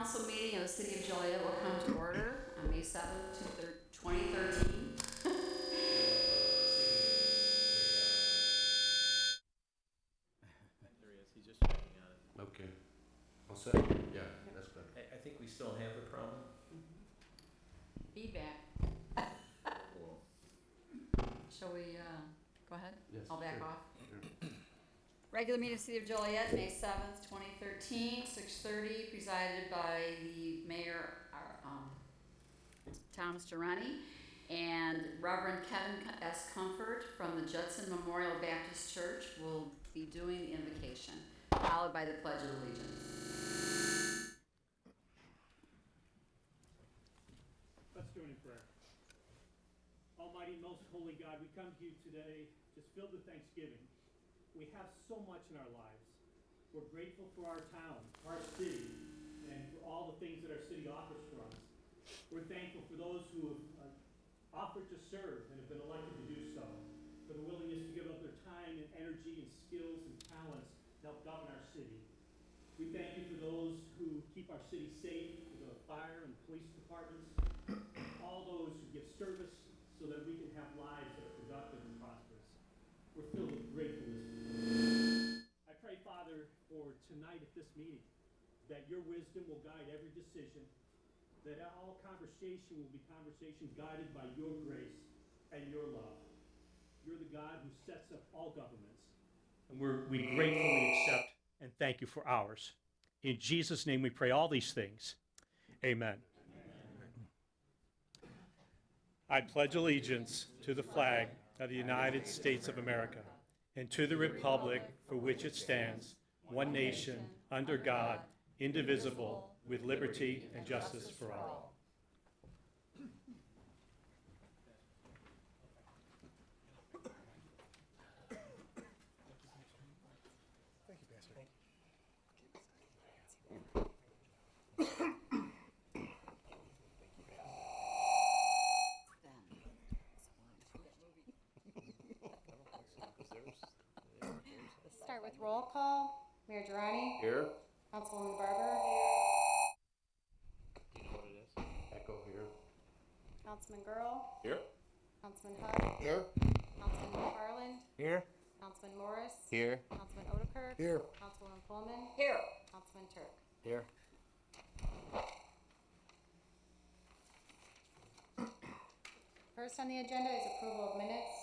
council meeting of the City of Joliet will come to order on May 7th, 2013. There he is. He's just checking on it. Okay. All set? Yeah, that's good. I think we still have the problem. Feedback. Cool. Shall we go ahead? Yes, I'll back sure. off. Sure. Regular meeting of City of Joliet, May 7th, 2013, 6:30, presided by the mayor, Thomas Durrani, and Reverend Kevin S. Comfort from the Judson Memorial Baptist Church will be doing the invocation, followed by the Pledge of Allegiance. Let's join in prayer. Almighty, most holy God, we come to you today just filled with thanksgiving. We have so much in our lives. We're grateful for our town, our city, and for all the things that our city offers for us. We're thankful for those who have offered to serve and have been elected to do so, for the willingness to give up their time and energy and skills and talents to help govern our city. We thank you for those who keep our city safe, the fire and police departments, all those who give service so that we can have lives that are productive and prosperous. We're filled with gratefulness. I pray, Father, for tonight at this meeting, that your wisdom will guide every decision, that all conversation will be conversation guided by your grace and your love. You're the God who sets up all governments, and we gratefully accept and thank you for ours. In Jesus' name we pray all these things. Amen. I pledge allegiance to the flag of the United States of America and to the republic for which it stands, one nation, under God, indivisible, with liberty and justice for all. Start with roll call. Mayor Durrani. Here? Councilwoman Barber. Do you know what it is? Echo here. Councilman Girl. Here? Councilman Hug. Here? Councilman McFarland. Here? Councilman Morris. Here. Councilman Odekirk. Here. Councilwoman Pullman. Here. Councilman Turk. Here. First on the agenda is approval of minutes.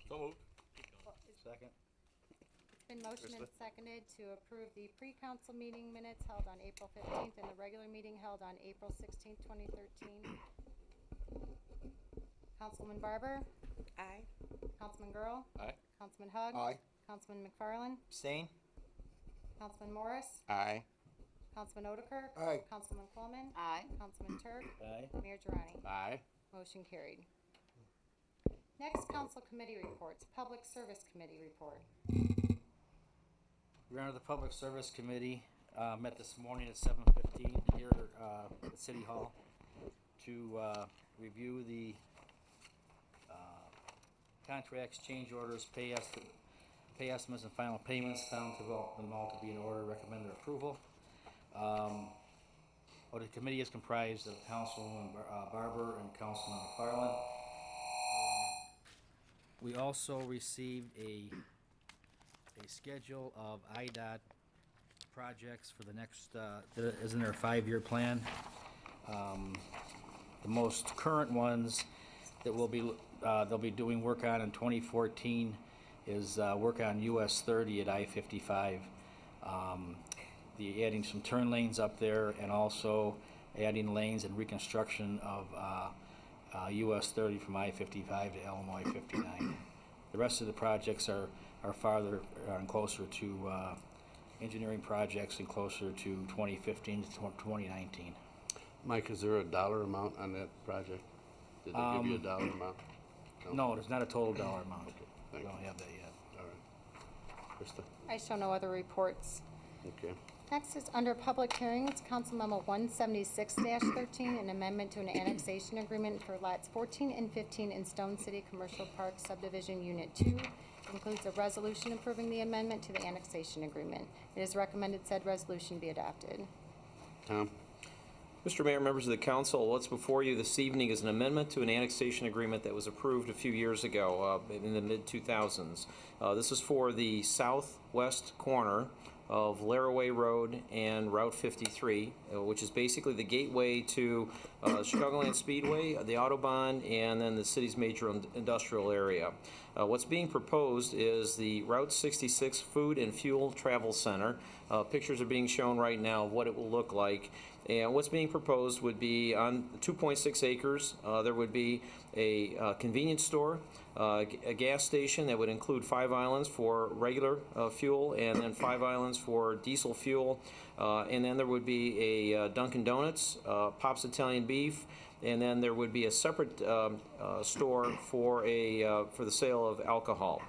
So moved. Second. It's been motioned and seconded to approve the pre-council meeting minutes held on April 15th and the regular meeting held on April 16th, 2013. Councilwoman Barber. Aye. Councilman Girl. Aye. Councilman Hug. Aye. Councilman McFarland. Abstain? Councilman Morris. Aye. Councilman Odekirk. Aye. Councilman Pullman. Aye. Councilman Turk. Aye. Mayor Durrani. Aye. Motion carried. Next, council committee reports. Public Service Committee report. Your Honor, the Public Service Committee met this morning at 7:15 here at City Hall to review the contracts, change orders, pay estimates, and final payments. Found them all to be in order. Recommend their approval. The committee is comprised of Councilwoman Barber and Councilman McFarland. We also received a schedule of IDOT projects for the next, that is in their 5-year plan. The most current ones that they'll be doing work on in 2014 is work on US 30 at I-55. Adding some turn lanes up there and also adding lanes and reconstruction of US 30 from I-55 to Illinois 59. The rest of the projects are farther and closer to engineering projects and closer to 2015 to 2019. Mike, is there a dollar amount on that project? Did they give you a dollar amount? No, there's not a total dollar amount. Okay, We thank you. don't have that yet. All right. Krista? I show no other reports. Okay. Next is under public hearings, Council Memo 176-13, an amendment to an annexation agreement for lots 14 and 15 in Stone City Commercial Park Subdivision Unit 2 includes a resolution approving the amendment to the annexation agreement. It is recommended said resolution be adopted. Tom? Mr. Mayor, members of the council, what's before you this evening is an amendment to an annexation agreement that was approved a few years ago, in the mid-2000s. This is for the southwest corner of Laraway Road and Route 53, which is basically the gateway to Chicagoland Speedway, the Autobahn, and then the city's major industrial area. What's being proposed is the Route 66 Food and Fuel Travel Center. Pictures are being shown right now of what it will look like. And what's being proposed would be on 2.6 acres. There would be a convenience store, a gas station that would include 5 islands for regular fuel and then 5 islands for diesel fuel. And then there would be a Dunkin' Donuts, Pop's Italian Beef, and then there would be a separate store for the sale of alcohol.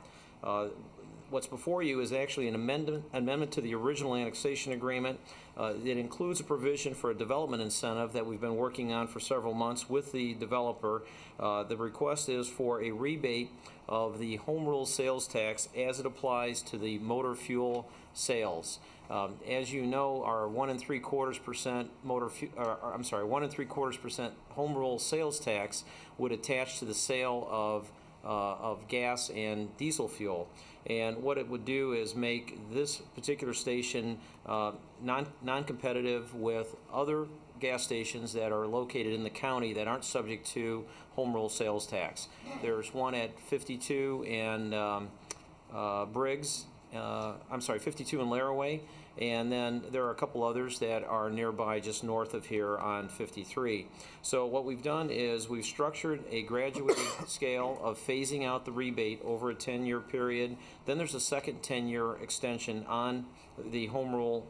What's before you is actually an amendment to the original annexation agreement. It includes a provision for a development incentive that we've been working on for several months with the developer. The request is for a rebate of the home rule sales tax as it applies to the motor fuel sales. As you know, our 1 3/4% 1 3/4% home rule sales tax would attach to the sale of gas and diesel fuel. And what it would do is make this particular station non-competitive with other gas stations that are located in the county that aren't subject to home rule sales tax. There's one at 52 and Briggs, 52 in Laraway, and then there are a couple others that are nearby just north of here on 53. So what we've done is we've structured a graduated scale of phasing out the rebate over a 10-year period. Then there's a second 10-year extension on the home rule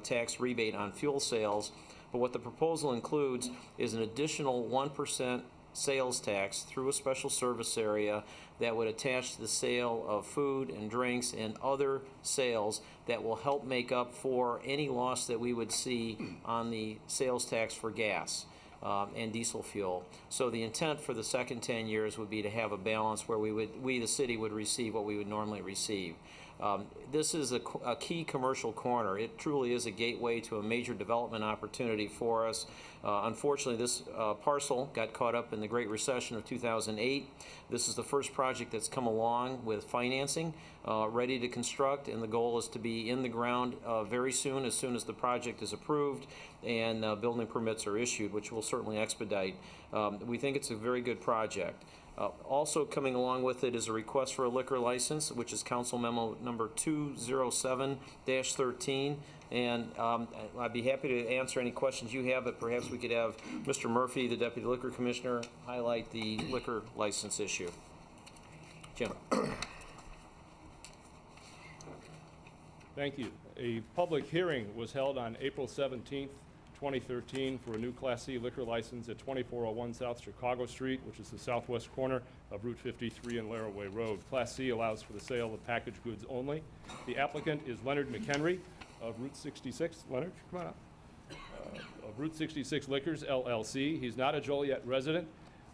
tax rebate on fuel sales. But what the proposal includes is an additional 1% sales tax through a special service area that would attach to the sale of food and drinks and other sales that will help make up for any loss that we would see on the sales tax for gas and diesel fuel. So the intent for the second 10 years would be to have a balance where we the city would receive what we would normally receive. This is a key commercial corner. It truly is a gateway to a major development opportunity for us. Unfortunately, this parcel got caught up in the Great Recession of 2008. This is the first project that's come along with financing, ready to construct, and the goal is to be in the ground very soon as the project is approved and building permits are issued, which will certainly expedite. We think it's a very good project. Also coming along with it is a request for a liquor license, which is Council Memo number 207-13. And I'd be happy to answer any questions you have, but perhaps we could have Mr. Murphy, the Deputy Liquor Commissioner, highlight the liquor license issue. Jim. Thank you. A public hearing was held on April 17th, 2013 for a new Class C liquor license at 2401 South Chicago Street, which is the southwest corner of Route 53 and Laraway Road. Class C allows for the sale of packaged goods only. The applicant is Leonard McHenry of Route 66. Leonard, come on up. Of Route 66 Liquors, LLC. He's not a Joliet resident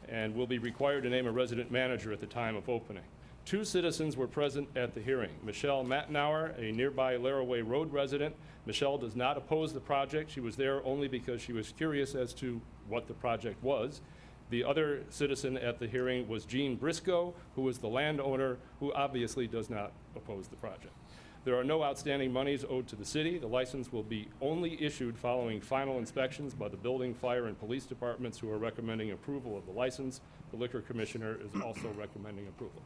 and will be required to name a resident manager at the time of opening. 2 citizens were present at the hearing. Michelle Mattenauer, a nearby Laraway Road resident. Michelle does not oppose the project. She was there only because she was curious as to what the project was. The other citizen at the hearing was Gene Briscoe, who is the landowner, who obviously does not oppose the project. There are no outstanding monies owed to the city. The license will be only issued following final inspections by the building, fire, and police departments, who are recommending approval of the license. The liquor commissioner is also recommending approval.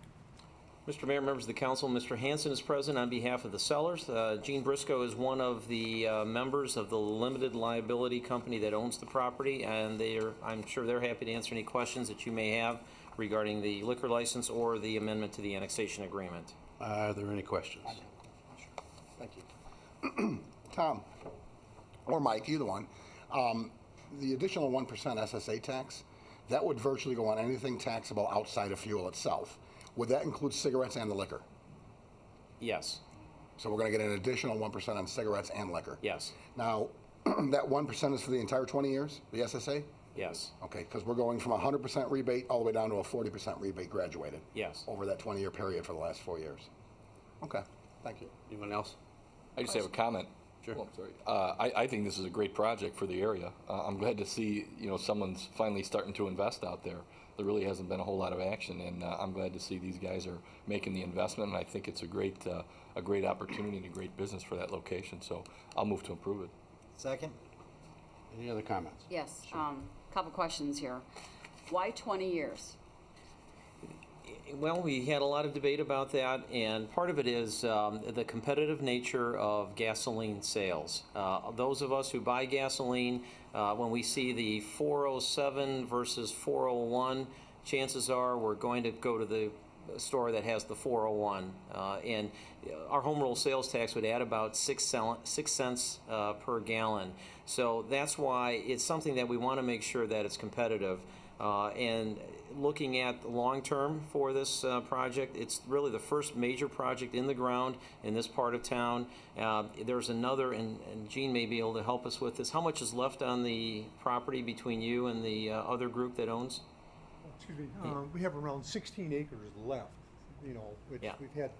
Mr. Mayor, members of the council, Mr. Hanson is present on behalf of the sellers. Gene Briscoe is one of the members of the limited liability company that owns the property, and I'm sure they're happy to answer any questions that you may have regarding the liquor license or the amendment to the annexation agreement. Are there any questions? Thank you. Tom, or Mike, either one, the additional 1% SSA tax, that would virtually go on anything taxable outside of fuel itself. Would that include cigarettes and the liquor? Yes. So we're going to get an additional 1% on cigarettes and liquor? Yes. Now, that 1% is for the entire 20 years, the SSA? Yes, Okay, because we're going from a 100% rebate all the way down to a 40% rebate graduated yes. over that 20-year period for the last 4 years. Okay, thank you. Anyone else? I just have a comment. Sure. Oh, I'm sorry. I think this is a great project for the area. I'm glad to see, someone's finally starting to invest out there. There really hasn't been a whole lot of action, and I'm glad to see these guys are making the investment, and I think it's a great opportunity and a great business for that location, so I'll move to approve it. Second? Any other comments? Yes, couple questions here. Why 20 years? Well, we had a lot of debate about that, and part of it is the competitive nature of gasoline sales. Those of us who buy gasoline, when we see the 407 versus 401, chances are we're going to go to the store that has the 401. And our home rule sales tax would add about 6 cents per gallon. So that's why it's something that we want to make sure that it's competitive. And looking at long-term for this project, it's really the first major project in the ground in this part of town. There's another, and Gene may be able to help us with this. How much is left on the property between you and the other group that owns? Excuse me, we have around 16 acres left, which Yeah. we've had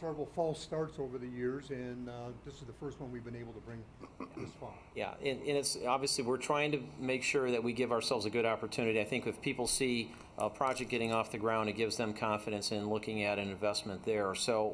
several false starts over the years, and this is the first one we've been able to bring this far. Yeah, and it's obviously we're trying to make sure that we give ourselves a good opportunity. I think if people see a project getting off the ground, it gives them confidence in looking at an investment there. So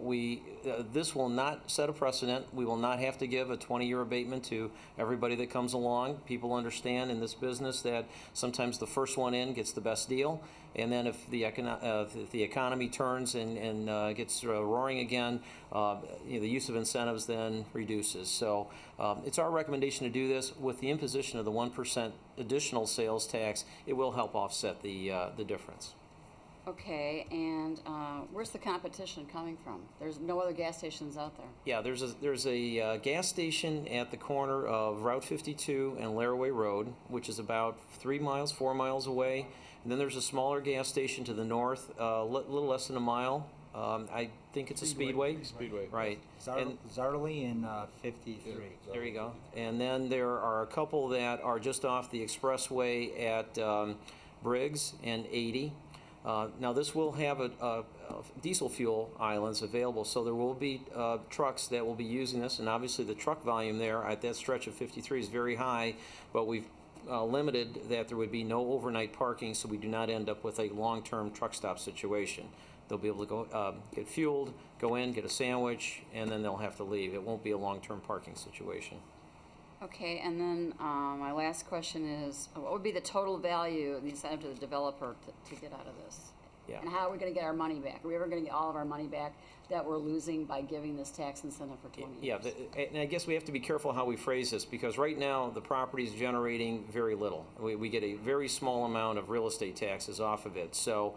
this will not set a precedent. We will not have to give a 20-year abatement to everybody that comes along. People understand in this business that sometimes the first one in gets the best deal, and then if the economy turns and gets roaring again, the use of incentives then reduces. So it's our recommendation to do this with the imposition of the 1% additional sales tax. It will help offset the difference. Okay, and where's the competition coming from? There's no other gas stations out there. Yeah, there's a gas station at the corner of Route 52 and Laraway Road, which is about 4 miles away. And then there's a smaller gas station to the north, a little less than a mile. I think it's a Speedway. Speedway. Right. And Zartely and 53. there you go. And then there are a couple that are just off the expressway at Briggs and 80. Now this will have a diesel fuel islands available, so there will be trucks that will be using this, and obviously the truck volume there at that stretch of 53 is very high, but we've limited that there would be no overnight parking, so we do not end up with a long-term truck stop situation. They'll be able to go get fueled, go in, get a sandwich, and then they'll have to leave. It won't be a long-term parking situation. Okay, and then my last question is, what would be the total value, the incentive to the developer to get out of this? Yeah. And how are we going to get our money back? Are we ever going to get all of our money back that we're losing by giving this tax incentive for 20 years? Yeah, and I guess we have to be careful how we phrase this, because right now the property is generating very little. We get a very small amount of real estate taxes off of it, so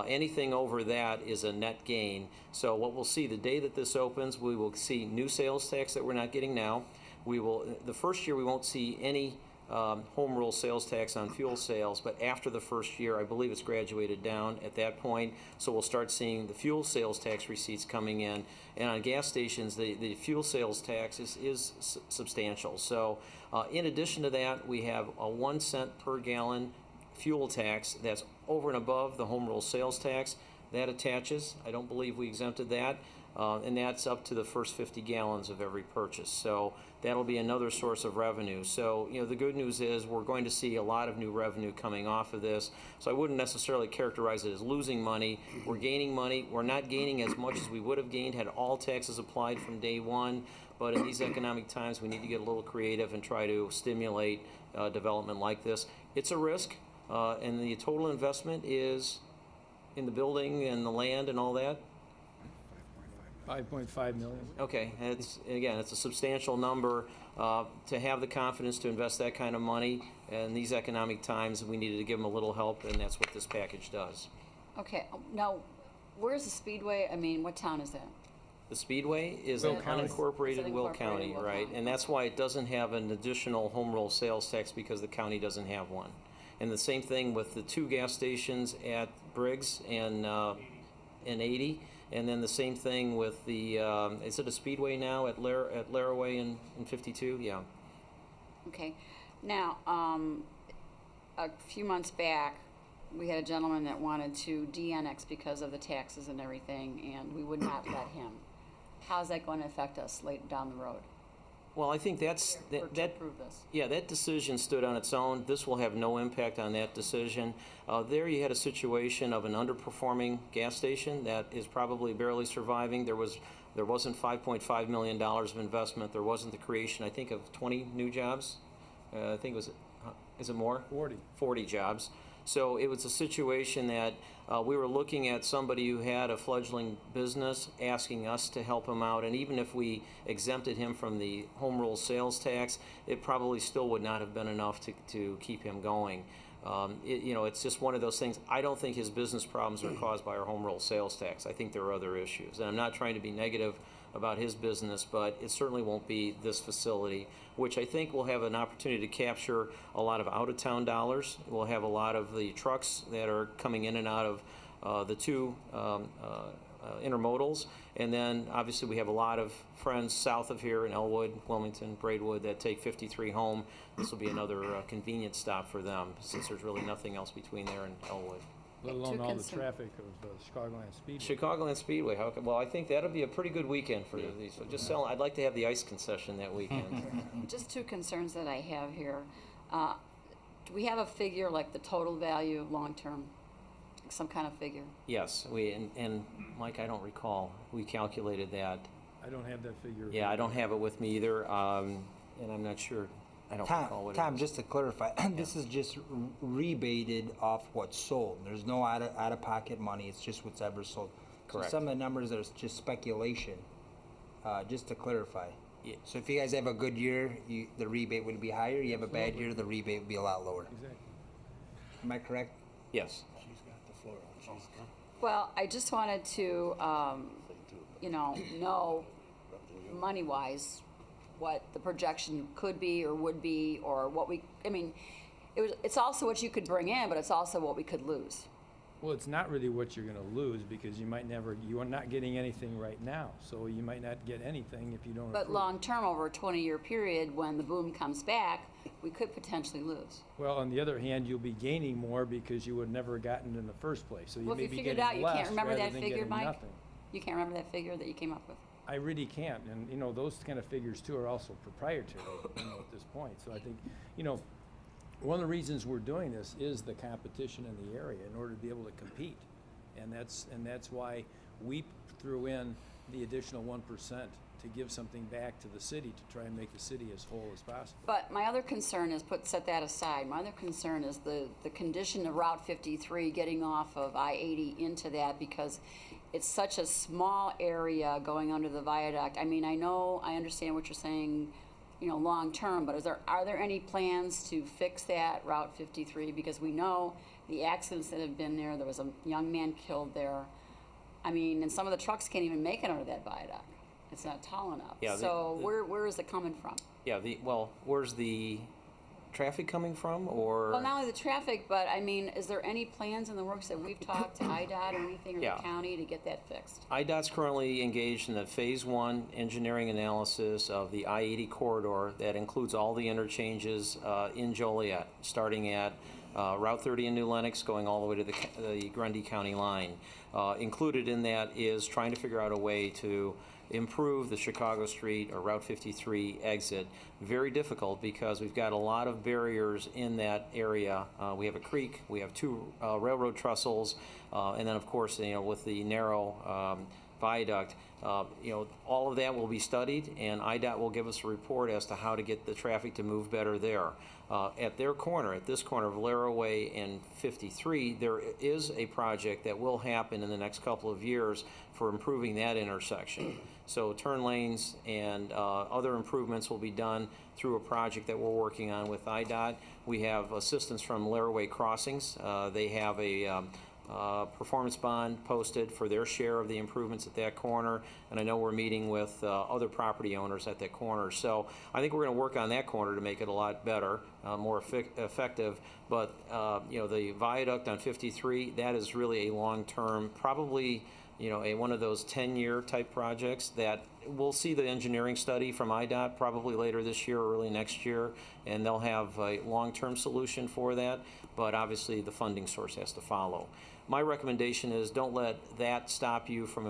anything over that is a net gain. So what we'll see the day that this opens, we will see new sales tax that we're not getting now. The first year we won't see any home rule sales tax on fuel sales, but after the first year, I believe it's graduated down at that point, so we'll start seeing the fuel sales tax receipts coming in. And on gas stations, the fuel sales tax is substantial. So in addition to that, we have a 1 cent per gallon fuel tax that's over and above the home rule sales tax. That attaches. I don't believe we exempted that. And that's up to the first 50 gallons of every purchase. So that'll be another source of revenue. So, the good news is we're going to see a lot of new revenue coming off of this. So I wouldn't necessarily characterize it as losing money. We're gaining money. We're not gaining as much as we would have gained had all taxes applied from day one. But in these economic times, we need to get a little creative and try to stimulate development like this. It's a risk, and the total investment is in the building and the land and all that. 5.5 million. Okay, it's a substantial number. To have the confidence to invest that kind of money in these economic times, we needed to give them a little help, and that's what this package does. Okay, now, where's the Speedway? I mean, what town is that? The Speedway is Will an County. unincorporated Will County, Will right? County. And that's why it doesn't have an additional home rule sales tax, because the county doesn't have one. And the same thing with the 2 gas stations at Briggs and 80. And then the same thing with the, is it a Speedway now at Laraway and 52? Yeah. Okay, now, a few months back, we had a gentleman that wanted to de-annex because of the taxes and everything, and we would not let him. How's that going to affect us later down the road? Well, I think that's, If we're to that, approve this. yeah, that decision stood on its own. This will have no impact on that decision. There you had a situation of an underperforming gas station that is probably barely surviving. There wasn't $5.5 million of investment. There wasn't the creation, I think, of 20 new jobs. I think it was, is it more? 40 jobs. So it was a situation that we were looking at somebody who had a fledgling business, asking us to help him out, and even if we exempted him from the home rule sales tax, it probably still would not have been enough to keep him going. It's just one of those things. I don't think his business problems are caused by our home rule sales tax. I think there are other issues, and I'm not trying to be negative about his business, but it certainly won't be this facility, which I think will have an opportunity to capture a lot of out-of-town dollars. We'll have a lot of the trucks that are coming in and out of the two intermodals, and then obviously we have a lot of friends south of here in Elwood, Wilmington, Braidwood that take 53 home. This will be another convenient stop for them, since there's really nothing else between there and Elwood. Let alone all the traffic of Chicagoland Speedway. Chicagoland Speedway. Well, I think that'll be a pretty good weekend for these. So just I'd like to have the ice concession that weekend. Just two concerns that I have here. Do we have a figure, like the total value long-term, some kind of figure? Yes, and Mike, I don't recall. We calculated that. I don't have that figure. Yeah, I don't have it with me either, and I'm not sure. I don't recall what Tom, it is. just to clarify, this is just rebated off what's sold. There's no out-of-pocket money. It's just what's ever sold. Correct. So some of the numbers are just speculation. Just to clarify. Yeah. So if you guys have a good year, the rebate would be higher. You have a bad year, the rebate would be a lot lower. Exactly. Am I correct? Yes. She's got the floor. Well, I just wanted to, know money-wise what the projection could be or would be, or what it's also what you could bring in, but it's also what we could lose. Well, it's not really what you're gonna lose, because you are not getting anything right now, so you might not get anything if you don't But approve. long-term, over a 20-year period, when the boom comes back, we could potentially lose. Well, on the other hand, you'll be gaining more because you would never gotten in the first place, so you Well, may if be you figured getting it out, you less can't remember rather that than figure, getting Mike? nothing. You can't remember that figure that you came up with? I really can't, and those kind of figures too are also proprietary, at this point. So I think, one of the reasons we're doing this is the competition in the area in order to be able to compete, and that's why we threw in the additional 1% to give something back to the city to try and make the city as whole as possible. But my other concern is, set that aside, my other concern is the condition of Route 53 getting off of I-80 into that, because it's such a small area going under the viaduct. I mean, I understand what you're saying, long-term, but are there any plans to fix that Route 53? Because we know the accidents that have been there was a young man killed there. I mean, and some of the trucks can't even make it under that viaduct. It's not tall enough. Yeah, so where is it coming from? Yeah, where's the traffic coming from, or? Well, not only the traffic, but I mean, is there any plans in the works that we've talked to IDOT or anything, or Yeah. the county, to get that fixed? IDOT's currently engaged in the Phase 1 engineering analysis of the I-80 corridor that includes all the interchanges in Joliet, starting at Route 30 in New Lenox, going all the way to the Grundy County line. Included in that is trying to figure out a way to improve the Chicago Street or Route 53 exit. Very difficult because we've got a lot of barriers in that area. We have a creek, we have two railroad trestles, and then of course, with the narrow viaduct, all of that will be studied, and IDOT will give us a report as to how to get the traffic to move better there. At this corner of Valero Way and 53, there is a project that will happen in the next couple of years for improving that intersection. So turn lanes and other improvements will be done through a project that we're working on with IDOT. We have assistance from Valero Way Crossings. They have a performance bond posted for their share of the improvements at that corner, and I know we're meeting with other property owners at that corner. So I think we're going to work on that corner to make it a lot better, more effective. But the viaduct on 53, that is really a long-term, probably one of those 10-year type projects that we'll see the engineering study from IDOT probably later this year or early next year, and they'll have a long-term solution for that, but obviously the funding source has to follow. My recommendation is don't let that stop you from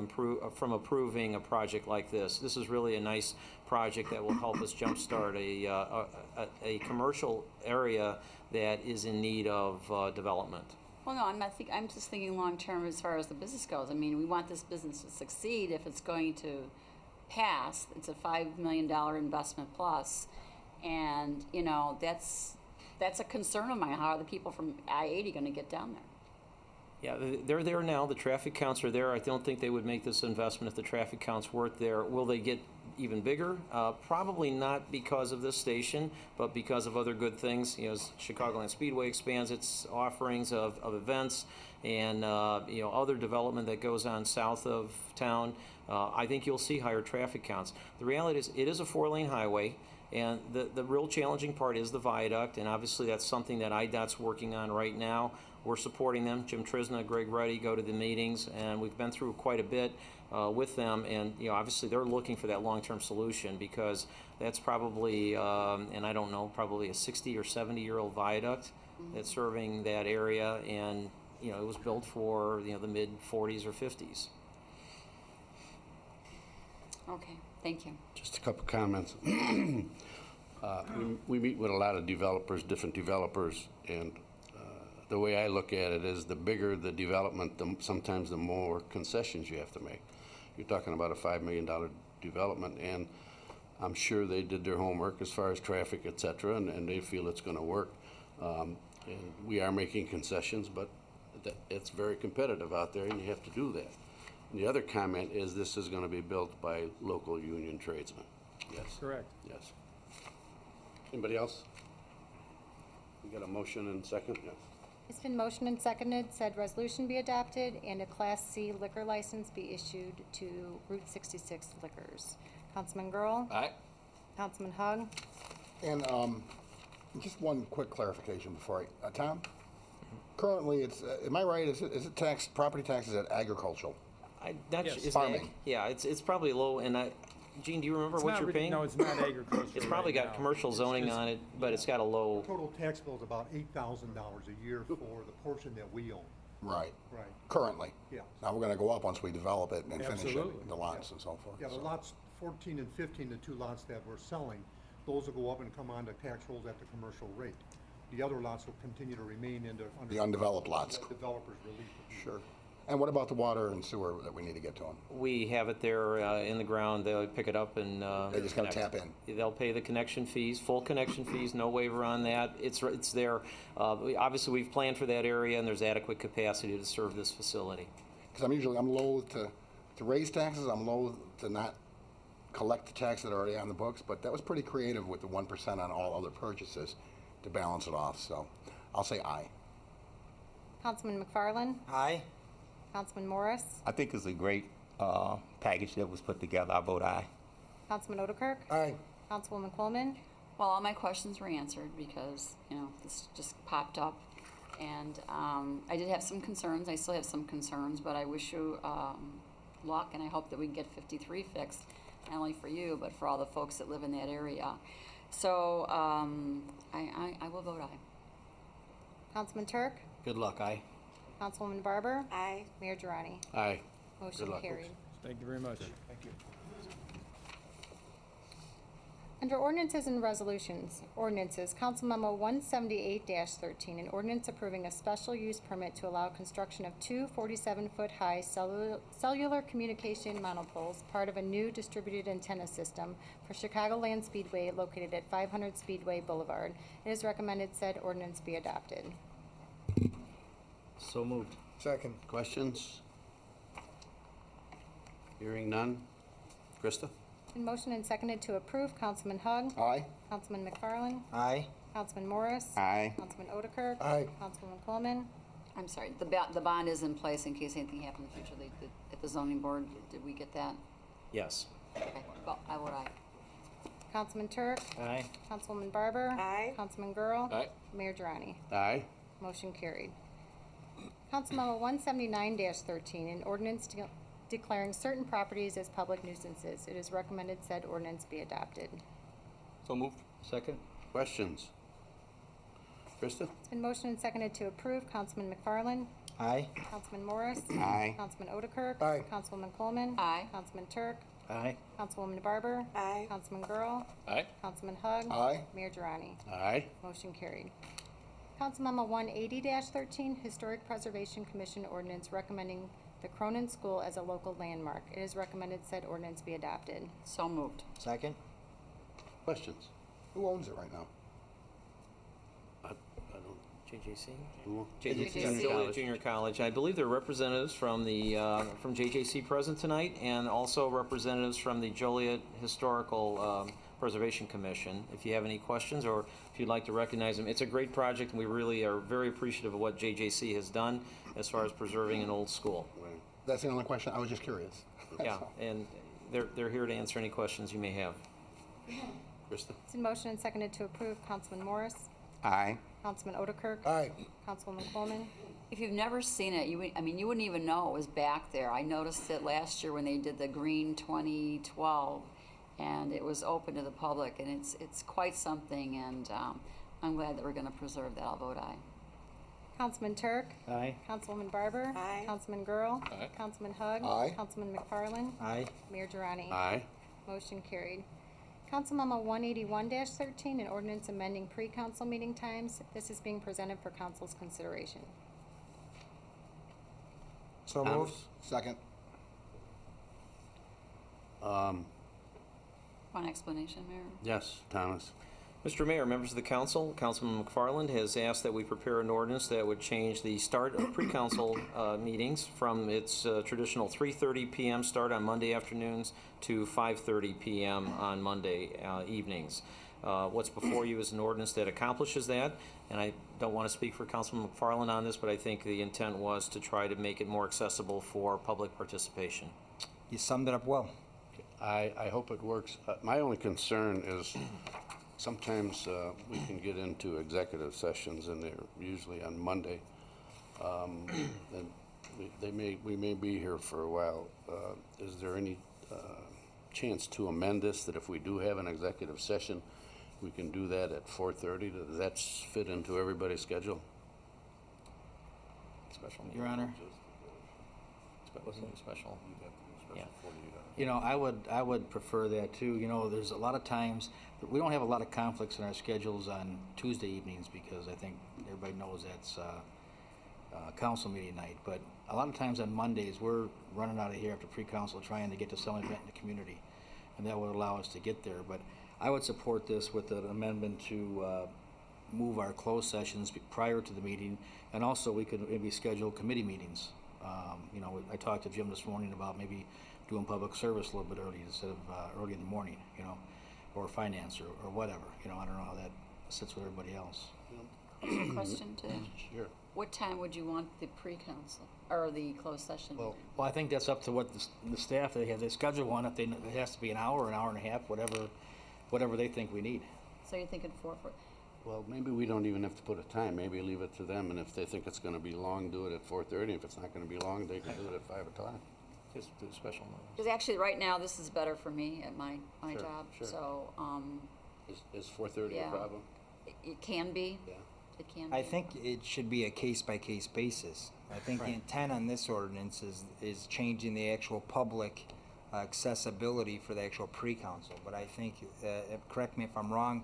approving a project like this. This is really a nice project that will help us jumpstart a commercial area that is in need of development. Well, no, I'm just thinking long-term as far as the business goes. I mean, we want this business to succeed. If it's going to pass, it's a $5 million investment plus. And, that's a concern of mine. How are the people from I-80 going to get down there? Yeah, they're there now. The traffic counts are there. I don't think they would make this investment if the traffic counts weren't there. Will they get even bigger? Probably not because of this station, but because of other good things. As Chicagoland Speedway expands its offerings of events and, other development that goes on south of town, I think you'll see higher traffic counts. The reality is it is a 4-lane highway. And the real challenging part is the viaduct, and obviously that's something that IDOT's working on right now. We're supporting them. Jim Trisna, Greg Ruddy go to the meetings, and we've been through quite a bit with them. And obviously they're looking for that long-term solution because that's probably, and I don't know, probably a 60 or 70-year-old viaduct that's serving that area, and it was built for the mid-40s or 50s. Okay, thank you. Just a couple comments. We meet with a lot of developers, different developers, and the way I look at it is the bigger the development, sometimes the more concessions you have to make. You're talking about a $5 million development, and I'm sure they did their homework as far as traffic, et cetera, and they feel it's going to work. And we are making concessions, but it's very competitive out there, and you have to do that. And the other comment is this is going to be built by local union tradesmen. Yes? Correct. Yes. Anybody else? We got a motion and second? Yes. It's been motioned and seconded, said resolution be adopted and a Class C liquor license be issued to Route 66 Liquors. Councilman Girl? Aye. Councilman Hug? And just one quick clarification before Tom? Currently, it's, am I right, is it taxed, property taxes at agricultural? It's farming. Yeah, it's probably low, and Gene, do you remember what you're paying? No, it's not agricultural. It's probably right got now. commercial It's zoning just- on it, but it's got a low. Total tax bill is about $8,000 a year for the portion that we own. Right. Right. Currently. Yeah. Now we're gonna go up once we develop it and finish Absolutely. it, the lots and so forth. Yeah, the so. lots 14 and 15, the two lots that we're selling, those will go up and come on to tax rolls at the commercial rate. The other lots will continue to remain under The undeveloped lots. Developers relief. Sure. And what about the water and sewer that we need to get to them? We have it there in the ground. They'll pick it up and They just gotta connect. tap in. They'll pay the connection fees, full connection fees, no waiver on that. It's there. Obviously, we've planned for that area, and there's adequate capacity to serve this facility. Because I'm loath to raise taxes, I'm loath to not collect the tax that are already on the books, but that was pretty creative with the 1% on all other purchases to balance it off, so I'll say aye. Councilman McFarland? Aye. Councilman Morris? I think it's a great package that was put together. I vote aye. Councilman Otterkirk? Aye. Councilwoman Coleman? Well, all my questions were answered because, this just popped up. And I did have some concerns. I still have some concerns, but I wish you luck, and I hope that we can get 53 fixed, not only for you, but for all the folks that live in that area. So I will vote aye. Councilman Turk? Good luck, aye. Councilwoman Barber? Aye. Mayor Durrani? Aye. Motion luck, carried. folks. Thank you very much. Thank you. Under ordinances and resolutions, ordinances, Council Memo 178-13, an ordinance approving a special use permit to allow construction of two 47-foot-high cellular communication monopoles, part of a new distributed antenna system for Chicagoland Speedway located at 500 Speedway Boulevard. It is recommended said ordinance be adopted. So moved. Second. Questions? Hearing none. Krista? Been motioned and seconded to approve. Councilman Hug? Aye. Councilman McFarland? Aye. Councilman Morris? Aye. Councilman Otterkirk? Aye. Councilwoman Coleman? I'm sorry, the bond is in place in case anything happens in the future. At the zoning board, did we get that? Yes. Okay, well, I vote aye. Councilman Turk? Aye. Councilwoman Barber? Aye. Councilman Girl? Aye. Mayor Durrani? Aye. Motion carried. Council Memo 179-13, an ordinance declaring certain properties as public nuisances. It is recommended said ordinance be adopted. So moved. Second? Questions? Krista? It's been motioned and seconded to approve. Councilman McFarland? Aye. Councilman Morris? Aye. Councilman Otterkirk? Aye. Councilwoman Coleman? Aye. Councilman Turk? Aye. Councilwoman Barber? Aye. Councilman Girl? Aye. Councilman Hug? Aye. Mayor Durrani? Aye. Motion carried. Council Memo 180-13, Historic Preservation Commission Ordinance recommending the Cronin School as a local landmark. It is recommended said ordinance be adopted. So moved. Second? Questions? Who owns it right now? I don't, JJC? who? JJC. Joliet Junior College. I believe there are representatives from the, from JJC present tonight, and also representatives from the Joliet Historical Preservation Commission. If you have any questions, or if you'd like to recognize them, it's a great project, and we really are very appreciative of what JJC has done as far as preserving an old school. Right. That's the only question. I was just curious. Yeah, and they're here to answer any questions you may have. Krista? It's in motion and seconded to approve. Councilman Morris? Aye. Councilman Otterkirk? Aye. Councilwoman Coleman? If you've never seen it, you wouldn't even know it was back there. I noticed it last year when they did the Green 2012, and it was open to the public, and it's quite something, and I'm glad that we're going to preserve that. I'll vote aye. Councilman Turk? Aye. Councilwoman Barber? Aye. Councilman Girl? Aye. Councilman Hug? Aye. Councilman McFarland? Aye. Mayor Durrani? Aye. Motion carried. Council Memo 181-13, an ordinance amending pre-council meeting times. This is being presented for council's consideration. So Thomas? moved. Second. One explanation, Mayor? Yes, Thomas. Mr. Mayor, members of the council, Councilman McFarland has asked that we prepare an ordinance that would change the start of pre-council meetings from its traditional 3:30 p.m. start on Monday afternoons to 5:30 p.m. on Monday evenings. What's before you is an ordinance that accomplishes that, and I don't want to speak for Councilman McFarland on this, but I think the intent was to try to make it more accessible for public participation. You summed it up well. I hope it works. My only concern is sometimes we can get into executive sessions, and they're usually on Monday. And we may be here for a while. Is there any chance to amend this, that if we do have an executive session, we can do that at 4:30? Does that fit into everybody's schedule? Special Your Honor. Special. Yeah. You know, I would prefer that too. You know, there's a lot of times, we don't have a lot of conflicts in our schedules on Tuesday evenings because I think everybody knows that's council meeting night. But a lot of times on Mondays, we're running out of here after pre-council trying to get to some event in the community. And that would allow us to get there. But I would support this with an amendment to move our closed sessions prior to the meeting. And also we could maybe schedule committee meetings. You know, I talked to Jim this morning about maybe doing public service a little bit early instead of early in the morning, you know, or finance or whatever. You know, I don't know how that sits with everybody else. Question to that. Sure. What time would you want the pre-council, or the closed session? Well, I think that's up to what the staff, they have their schedule one. If it has to be an hour and a half, whatever they think we need. So you're thinking 4? Well, maybe we don't even have to put a time. Maybe leave it to them, and if they think it's going to be long, do it at 4:30. If it's not going to be long, they can do it at 5 o'clock. Just do a special notice. Because actually, right now, this is better for me at my Sure, job. sure. So Is 4:30 Yeah. a problem? it can be. Yeah. It can be. I think it should be a case-by-case basis. I think the intent on this ordinance is changing the actual public accessibility for the actual pre-council. But I think, correct me if I'm wrong,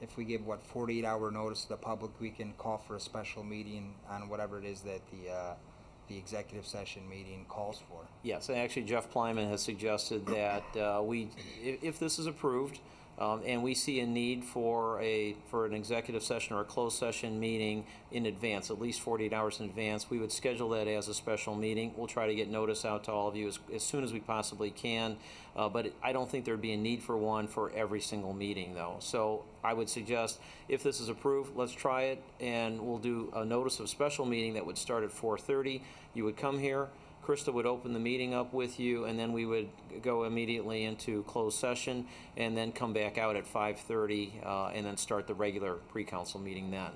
if we give, 48-hour notice to the public, we can call for a special meeting on whatever it is that the executive session meeting calls for. Yes, and actually Jeff Plyman has suggested that if this is approved, and we see a need for an executive session or a closed session meeting in advance, at least 48 hours in advance, we would schedule that as a special meeting. We'll try to get notice out to all of you as soon as we possibly can, but I don't think there'd be a need for one for every single meeting, though. So I would suggest, if this is approved, let's try it, and we'll do a notice of special meeting that would start at 4:30. You would come here, Krista would open the meeting up with you, and then we would go immediately into closed session, and then come back out at 5:30, and then start the regular pre-council meeting then.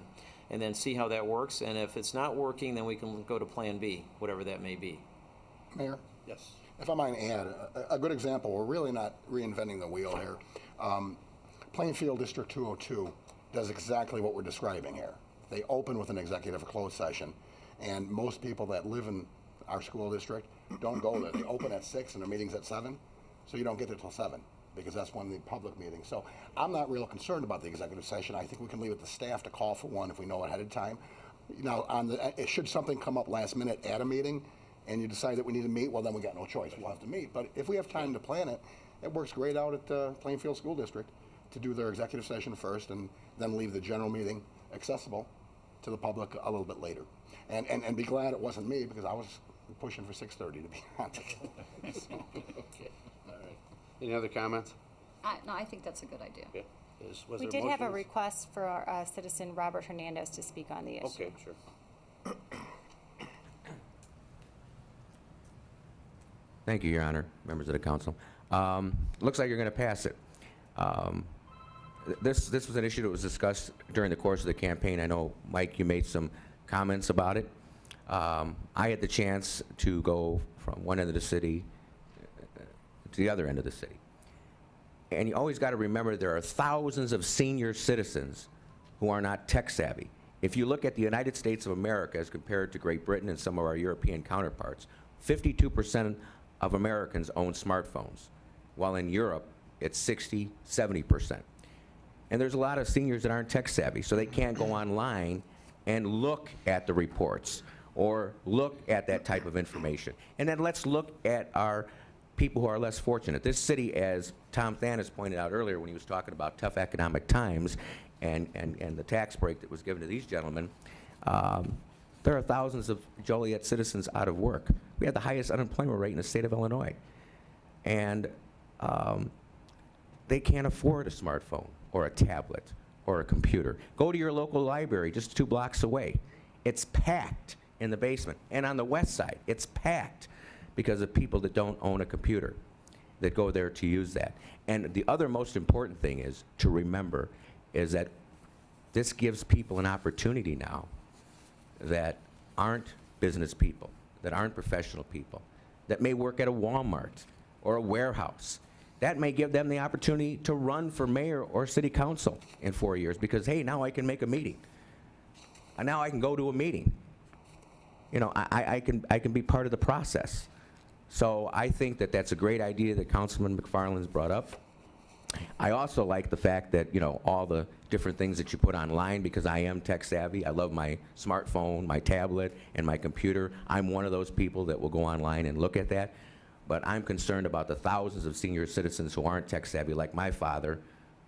And then see how that works, and if it's not working, then we can go to Plan B, whatever that may be. Mayor? Yes. If I might add, a good example, we're really not reinventing the wheel here. Plainfield District 202 does exactly what we're describing here. They open with an executive closed session, and most people that live in our school district don't go there. They open at 6 and the meeting's at 7, so you don't get there till 7, because that's when the public meeting. So I'm not real concerned about the executive session. I think we can leave it to staff to call for one if we know ahead of time. Now, should something come up last minute at a meeting and you decide that we need to meet, well, then we got no choice. We'll have to meet. But if we have time to plan it, it works great out at Plainfield School District to do their executive session first and then leave the general meeting accessible to the public a little bit later. And be glad it wasn't me, because I was pushing for 6:30, to be honest. So. Okay, all right. Any other comments? No, I think that's a good idea. Okay. Was We there did have a motions? request for our citizen Robert Hernandez to speak on the issue. Okay, sure. Thank you, Your Honor, members of the council. Looks like you're going to pass it. This was an issue that was discussed during the course of the campaign. I know, Mike, you made some comments about it. I had the chance to go from one end of the city to the other end of the city. And you always got to remember there are thousands of senior citizens who are not tech savvy. If you look at the United States of America as compared to Great Britain and some of our European counterparts, 52% of Americans own smartphones, while in Europe it's 60, 70%. And there's a lot of seniors that aren't tech savvy, so they can't go online and look at the reports or look at that type of information. And then let's look at our people who are less fortunate. This city, as Tom Thanis pointed out earlier when he was talking about tough economic times and the tax break that was given to these gentlemen, there are thousands of Joliet citizens out of work. We have the highest unemployment rate in the state of Illinois. And they can't afford a smartphone or a tablet or a computer. Go to your local library just 2 blocks away. It's packed in the basement. And on the west side, it's packed because of people that don't own a computer that go there to use that. And the other most important thing is to remember is that this gives people an opportunity now that aren't business people, that aren't professional people, that may work at a Walmart or a warehouse. That may give them the opportunity to run for mayor or city council in 4 years because, hey, now I can make a meeting. And now I can go to a meeting. You know, I can be part of the process. So I think that that's a great idea that Councilman McFarland's brought up. I also like the fact that, you know, all the different things that you put online, because I am tech savvy. I love my smartphone, my tablet, and my computer. I'm one of those people that will go online and look at that. But I'm concerned about the thousands of senior citizens who aren't tech savvy, like my father,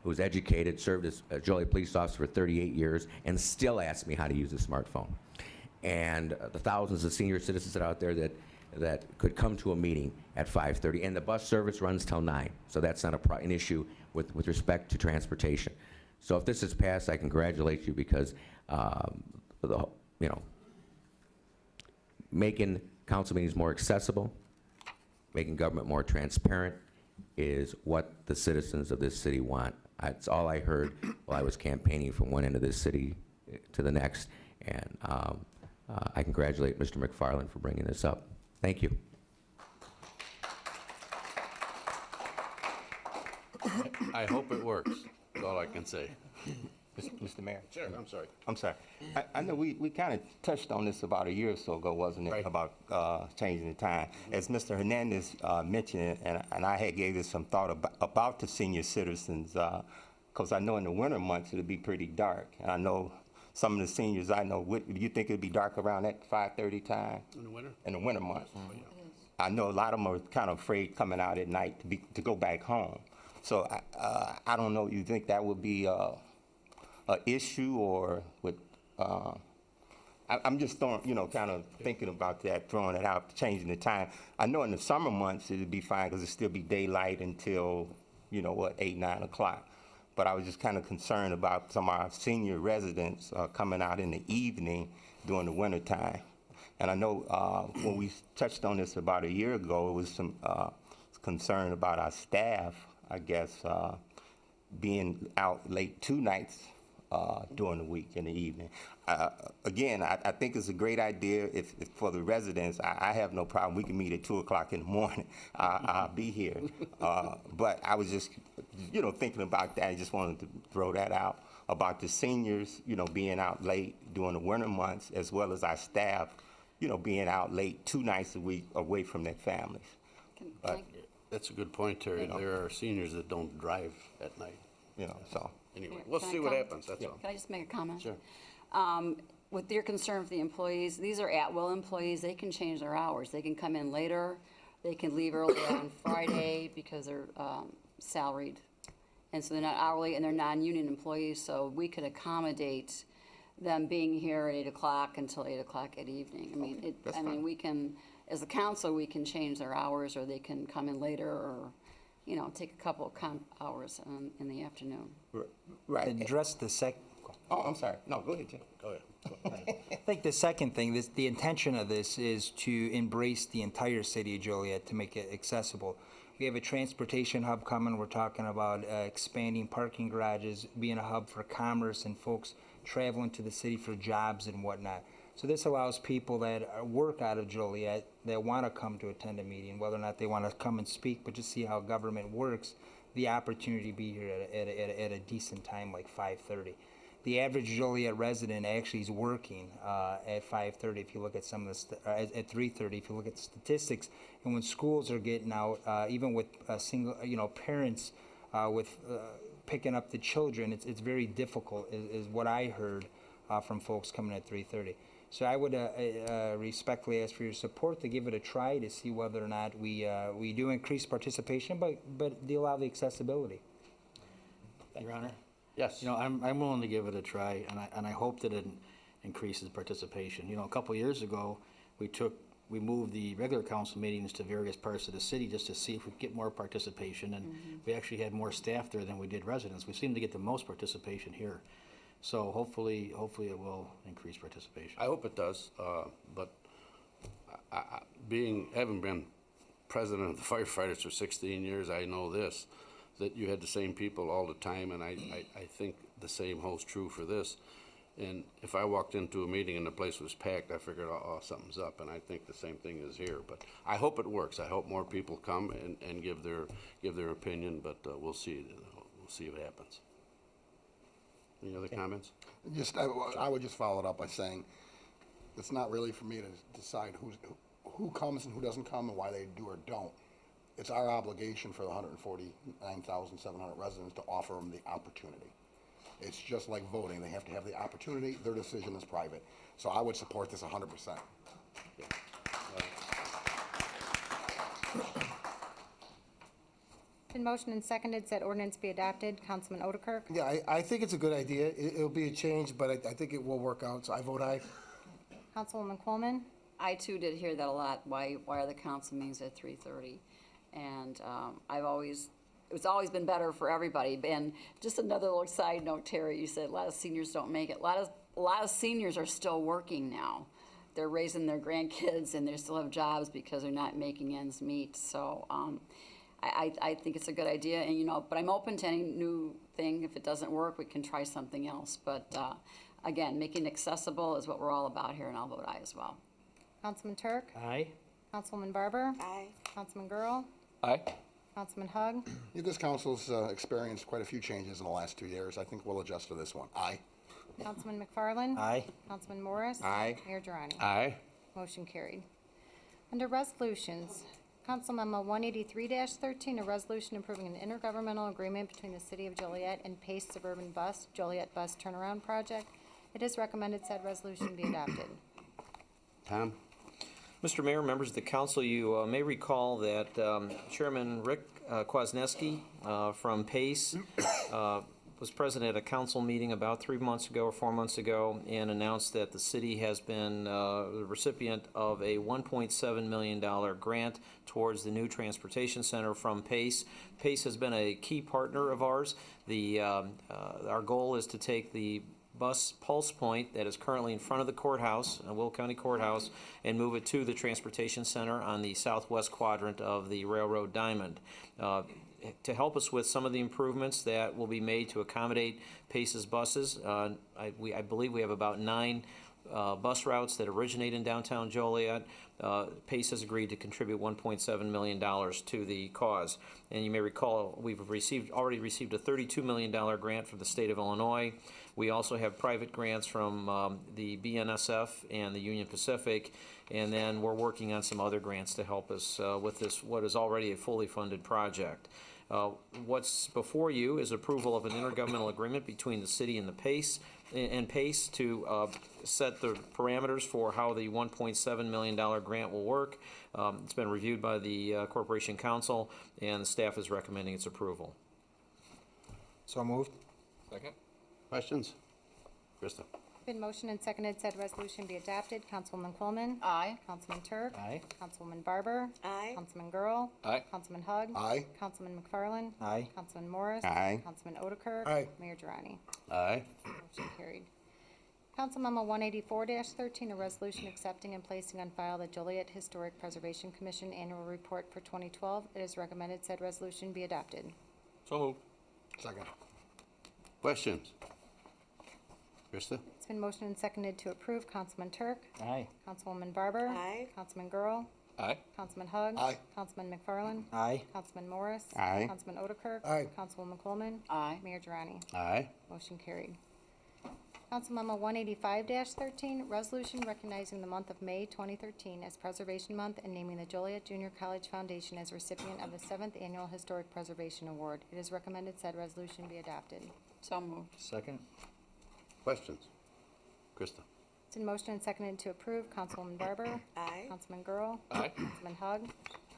who's educated, served as a Joliet police officer for 38 years, and still asks me how to use a smartphone. And the thousands of senior citizens that are out there that could come to a meeting at 5:30, and the bus service runs till 9, so that's not an issue with respect to transportation. So if this is passed, I congratulate you because, you know, making council meetings more accessible, making government more transparent is what the citizens of this city want. That's all I heard while I was campaigning from one end of this city to the next, and I congratulate Mr. McFarland for bringing this up. Thank you. I hope it works. That's all I can say. Mr. Mayor? Sure, I'm sorry. I'm sorry. I know we kind of touched on this about a year or so ago, wasn't it? Right. About changing the time. As Mr. Hernandez mentioned, and I had gave this some thought about the senior citizens, because I know in the winter months it'll be pretty dark. And I know some of the seniors I know, do you think it'd be dark around that 5:30 time? In the winter? In the winter months. Oh, yeah. I know a lot of them are kind of afraid coming out at night to go back home. So I don't know, you think that would be a issue, or would, I'm just throwing, you know, kind of thinking about that, throwing it out, changing the time. I know in the summer months it'd be fine because it'd still be daylight until, you know, what, 8, 9 o'clock. But I was just kind of concerned about some of our senior residents coming out in the evening during the winter time. And I know when we touched on this about a year ago, it was some concern about our staff, I guess, being out late 2 nights during the week in the evening. Again, I think it's a great idea if for the residents. I have no problem. We can meet at 2 o'clock in the morning. I'll be here. But I was just, thinking about that. I just wanted to throw that out about the seniors, being out late during the winter months, as well as our staff, being out late 2 nights a week away from their families. But, That's a good point, Terry. There are seniors that don't drive at night. So. Anyway, we'll Can I see what comment? happens, that's all. Can I just make a comment? Sure. With your concern for the employees, these are at-will employees. They can change their hours. They can come in later. They can leave earlier on Friday because they're salaried. And so they're not hourly and they're non-union employees, so we could accommodate them being here at 8 o'clock until 8 o'clock at evening. We can, as a council, we can change their hours, or they can come in later, or, take a couple of hours in the afternoon. Right. Address the Oh, I'm sorry. No, go ahead, Jim. Go ahead. I think the second thing, the intention of this is to embrace the entire city of Joliet to make it accessible. We have a transportation hub coming. We're talking about expanding parking garages, being a hub for commerce and folks traveling to the city for jobs and whatnot. So this allows people that work out of Joliet that want to come to attend a meeting, whether or not they want to come and speak, but just see how government works, the opportunity to be here at a decent time like 5:30. The average Joliet resident actually is working at 5:30. If you look at some of the at 3:30, if you look at the statistics, and when schools are getting out, even with single, parents with picking up the children, it's very difficult. Is what I heard from folks coming at 3:30. So I would respectfully ask for your support to give it a try to see whether or not we do increase participation, but do allow the accessibility. Your Honor? Yes. I'm willing to give it a try, and I hope that it increases participation. A couple years ago, we moved the regular council meetings to various parts of the city just to see if we could get more participation, and we actually had more staff there than we did residents. We seem to get the most participation here. So hopefully it will increase participation. I hope it does, but having been president of the firefighters for 16 years, I know this, that you had the same people all the time, and I think the same holds true for this. And if I walked into a meeting and the place was packed, I figured, oh, something's up, and I think the same thing is here. But I hope it works. I hope more people come and give their opinion, but we'll see. We'll see what happens. Any other comments? I would just follow it up by saying, it's not really for me to decide who comes and who doesn't come and why they do or don't. It's our obligation for the 149,700 residents to offer them the opportunity. It's just like voting. They have to have the opportunity. Their decision is private. So I would support this 100%. Yeah. Been motioned and seconded that ordinance be adopted. Councilman Odekirk? Yeah, I think it's a good idea. It'll be a change, but I think it will work out, so I vote aye. Councilwoman Coleman? I too did hear that a lot. Why are the council meetings at 3:30? And it's always been better for everybody. And just another little side note, Terry, you said a lot of seniors don't make it. A lot of seniors are still working now. They're raising their grandkids and they still have jobs because they're not making ends meet. So I think it's a good idea, and but I'm open to any new thing. If it doesn't work, we can try something else. But again, making it accessible is what we're all about here, and I'll vote aye as well. Councilman Turk? Aye. Councilwoman Barber? Aye. Councilman Girl? Aye. Councilman Hug? This council's experienced quite a few changes in the last 2 years. I think we'll adjust to this one. Aye. Councilman McFarland? Aye. Councilman Morris? Aye. Mayor Durrani? Aye. Motion carried. Under resolutions, Council Memo 183-13, a resolution approving an intergovernmental agreement between the City of Joliet and Pace Suburban Bus, Joliet Bus Turnaround Project. It is recommended said resolution be adopted. Tom? Mr. Mayor, members of the council, you may recall that Chairman Rick Kwasniewski from PACE was present at a council meeting about 3 months ago or 4 months ago and announced that the city has been the recipient of a $1.7 million grant towards the new transportation center from PACE. PACE has been a key partner of ours. Our goal is to take the bus pulse point that is currently in front of the courthouse, Will County Courthouse, and move it to the transportation center on the southwest quadrant of the Railroad Diamond. to help us with some of the improvements that will be made to accommodate Pace's buses. I believe we have about 9 bus routes that originate in downtown Joliet. Pace has agreed to contribute $1.7 million to the cause. And you may recall, we've already received a $32 million grant from the state of Illinois. We also have private grants from the BNSF and the Union Pacific, and then we're working on some other grants to help us with this, what is already a fully funded project. What's before you is approval of an intergovernmental agreement between the city and the Pace to set the parameters for how the $1.7 million grant will work. It's been reviewed by the Corporation Council, and the staff is recommending its approval. So moved. Second? Questions? Krista? Been motioned and seconded said resolution be adopted. Councilwoman Coleman? Aye. Councilman Turk? Aye. Councilwoman Barber? Aye. Councilman Girl? Aye. Councilman Hug? Aye. Councilman McFarland? Aye. Councilman Morris? Aye. Councilman Otterkirk? Aye. Mayor Durrani? Aye. Motion carried. Council Memo 184-13, a resolution accepting and placing on file the Joliet Historic Preservation Commission Annual Report for 2012. It is recommended said resolution be adopted. So moved. Second. Questions? Krista? It's been motioned and seconded to approve. Councilman Turk? Aye. Councilwoman Barber? Aye. Councilman Girl? Aye. Councilman Hug? Aye. Councilman McFarland? Aye. Councilman Morris? Aye. Councilman Otterkirk? Aye. Councilwoman Coleman? Aye. Mayor Durrani? Aye. Motion carried. Council Memo 185-13, resolution recognizing the month of May 2013 as Preservation Month and naming the Joliet Junior College Foundation as recipient of the 7th Annual Historic Preservation Award. It is recommended said resolution be adopted. So moved. Second. Questions? Krista? It's in motion and seconded to approve. Councilwoman Barber? Aye. Councilman Girl? Aye. Councilman Hug?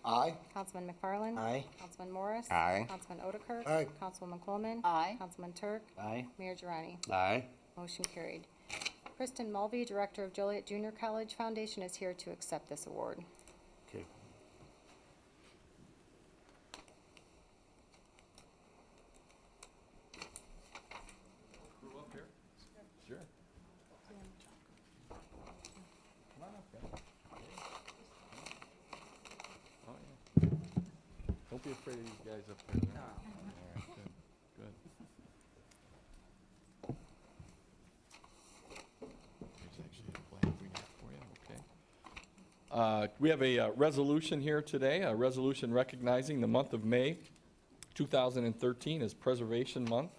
Aye. Councilman McFarland? Aye. Councilman Morris? Aye. Councilman Otterkirk? Aye. Councilwoman Coleman? Aye. Councilman Turk? Aye. Mayor Durrani? Aye. Motion carried. Kristen Mulvey, Director of Joliet Junior College Foundation, is here to accept this award. Okay. Sure. Come on up, guys. Oh, yeah. Don't be afraid of these guys up there. No. All right, good, good. There's actually a flag we got for you, okay. We have a resolution here today, a resolution recognizing the month of May 2013 as Preservation Month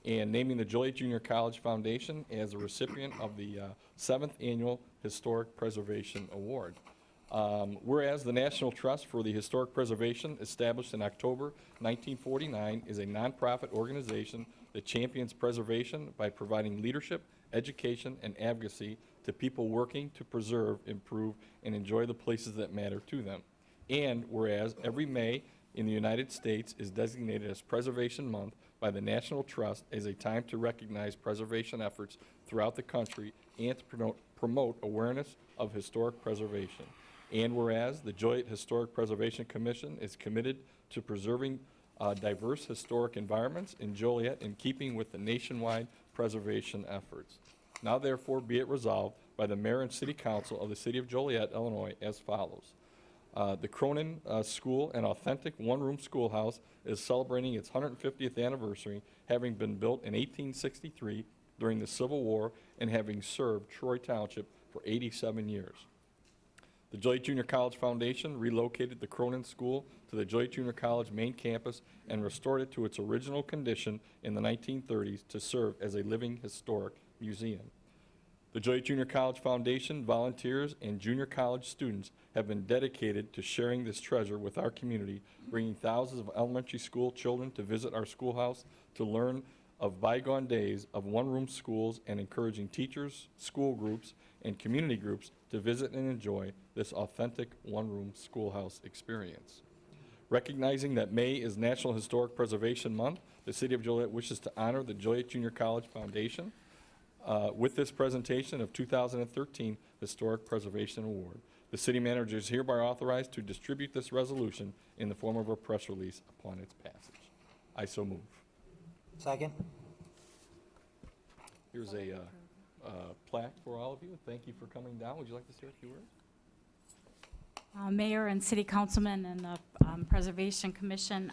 and naming the Joliet Junior College Foundation as a recipient of the 7th Annual Historic Preservation Award. Whereas the National Trust for the Historic Preservation, established in October 1949, is a nonprofit organization that champions preservation by providing leadership, education, and advocacy to people working to preserve, improve, and enjoy the places that matter to them. And whereas every May in the United States is designated as Preservation Month by the National Trust as a time to recognize preservation efforts throughout the country and to promote awareness of historic preservation. And whereas the Joliet Historic Preservation Commission is committed to preserving diverse historic environments in Joliet in keeping with the nationwide preservation efforts. Now therefore be it resolved by the Mayor and City Council of the City of Joliet, Illinois, as follows. The Cronin School, an authentic one-room schoolhouse, is celebrating its 150th anniversary, having been built in 1863 during the Civil War and having served Troy Township for 87 years. The Joliet Junior College Foundation relocated the Cronin School to the Joliet Junior College main campus and restored it to its original condition in the 1930s to serve as a living historic museum. The Joliet Junior College Foundation volunteers and junior college students have been dedicated to sharing this treasure with our community, bringing thousands of elementary school children to visit our schoolhouse to learn of bygone days of one-room schools and encouraging teachers, school groups, and community groups to visit and enjoy this authentic one-room schoolhouse experience. Recognizing that May is National Historic Preservation Month, the City of Joliet wishes to honor the Joliet Junior College Foundation with this presentation of 2013 Historic Preservation Award. The city manager is hereby authorized to distribute this resolution in the form of a press release upon its passage. I so move. Second. Here's a plaque for all of you. Thank you for coming down. Would you like to say a few words? Mayor and City Councilman and the Preservation Commission,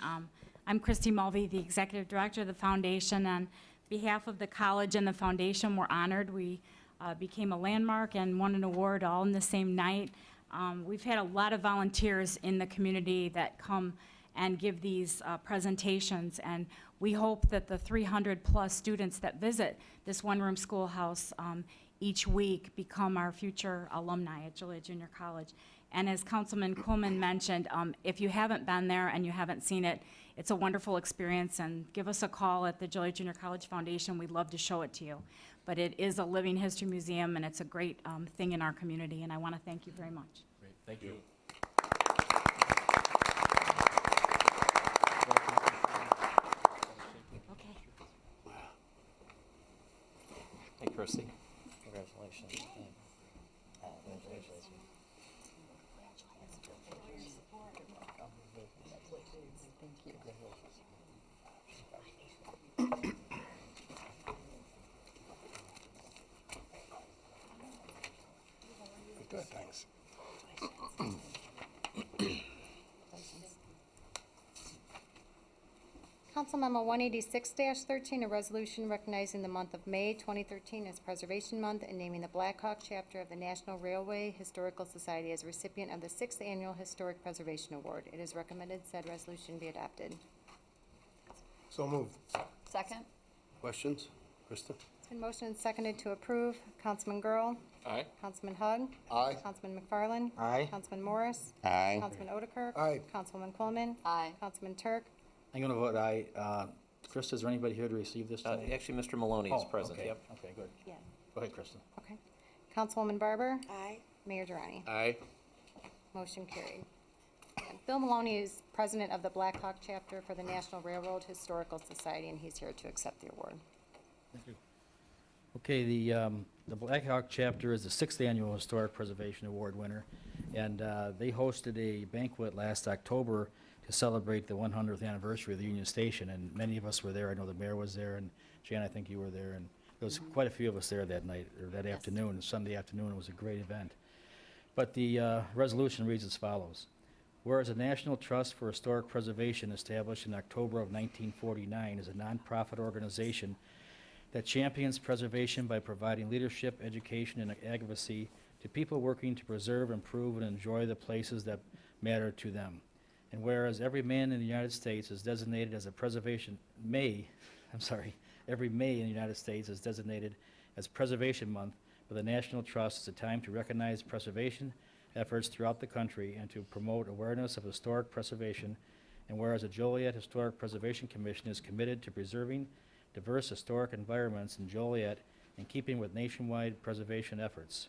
I'm Christy Mulvey, the Executive Director of the Foundation. On behalf of the college and the foundation, we're honored. We became a landmark and won an award all in the same night. We've had a lot of volunteers in the community that come and give these presentations, and we hope that the 300-plus students that visit this one-room schoolhouse each week become our future alumni at Joliet Junior College. And as Councilman Kuhlman mentioned, if you haven't been there and you haven't seen it, it's a wonderful experience, and give us a call at the Joliet Junior College Foundation. We'd love to show it to you. But it is a living history museum, and it's a great thing in our community, and I want to thank you very much. Great, thank you. Okay. Hey, Christy. Congratulations. Good, thanks. Council Memo 186-13, a resolution recognizing the month of May 2013 as Preservation Month and naming the Black Hawk chapter of the National Railway Historical Society as a recipient of the 6th Annual Historic Preservation Award. It is recommended said resolution be adopted. So moved. Second? Questions? Krista? It's been motioned and seconded to approve. Councilman Girl? Aye. Councilman Hug? Aye. Councilman McFarland? Aye. Councilman Morris? Aye. Councilman Otterkirk? Aye. Councilwoman Coleman? Aye. Councilman Turk? I'm going to vote aye. Krista, is there anybody here to receive this tonight? Actually, Mr. Maloney is Oh, present, okay. yep. Okay, good. Yeah. Go ahead, Krista. Okay. Councilwoman Barber? Aye. Mayor Durrani? Aye. Motion carried. Bill Maloney is president of the Black Hawk chapter for the National Railroad Historical Society, and he's here to accept the award. Thank you. Okay, the Black Hawk chapter is the 6th Annual Historic Preservation Award winner, and they hosted a banquet last October to celebrate the 100th anniversary of the Union Station, and many of us were there. I know the mayor was there, and Jan, I think you were there, and there was quite a few of us there that night, or that afternoon, Sunday afternoon. It was a great event. But the resolution reads as follows. Whereas the National Trust for Historic Preservation, established in October of 1949, is a nonprofit organization that champions preservation by providing leadership, education, and advocacy to people working to preserve, improve, and enjoy the places that matter to them. And whereas every man in the United States is designated as a every May in the United States is designated as Preservation Month by the National Trust as a time to recognize preservation efforts throughout the country and to promote awareness of historic preservation. And whereas the Joliet Historic Preservation Commission is committed to preserving diverse historic environments in Joliet in keeping with nationwide preservation efforts.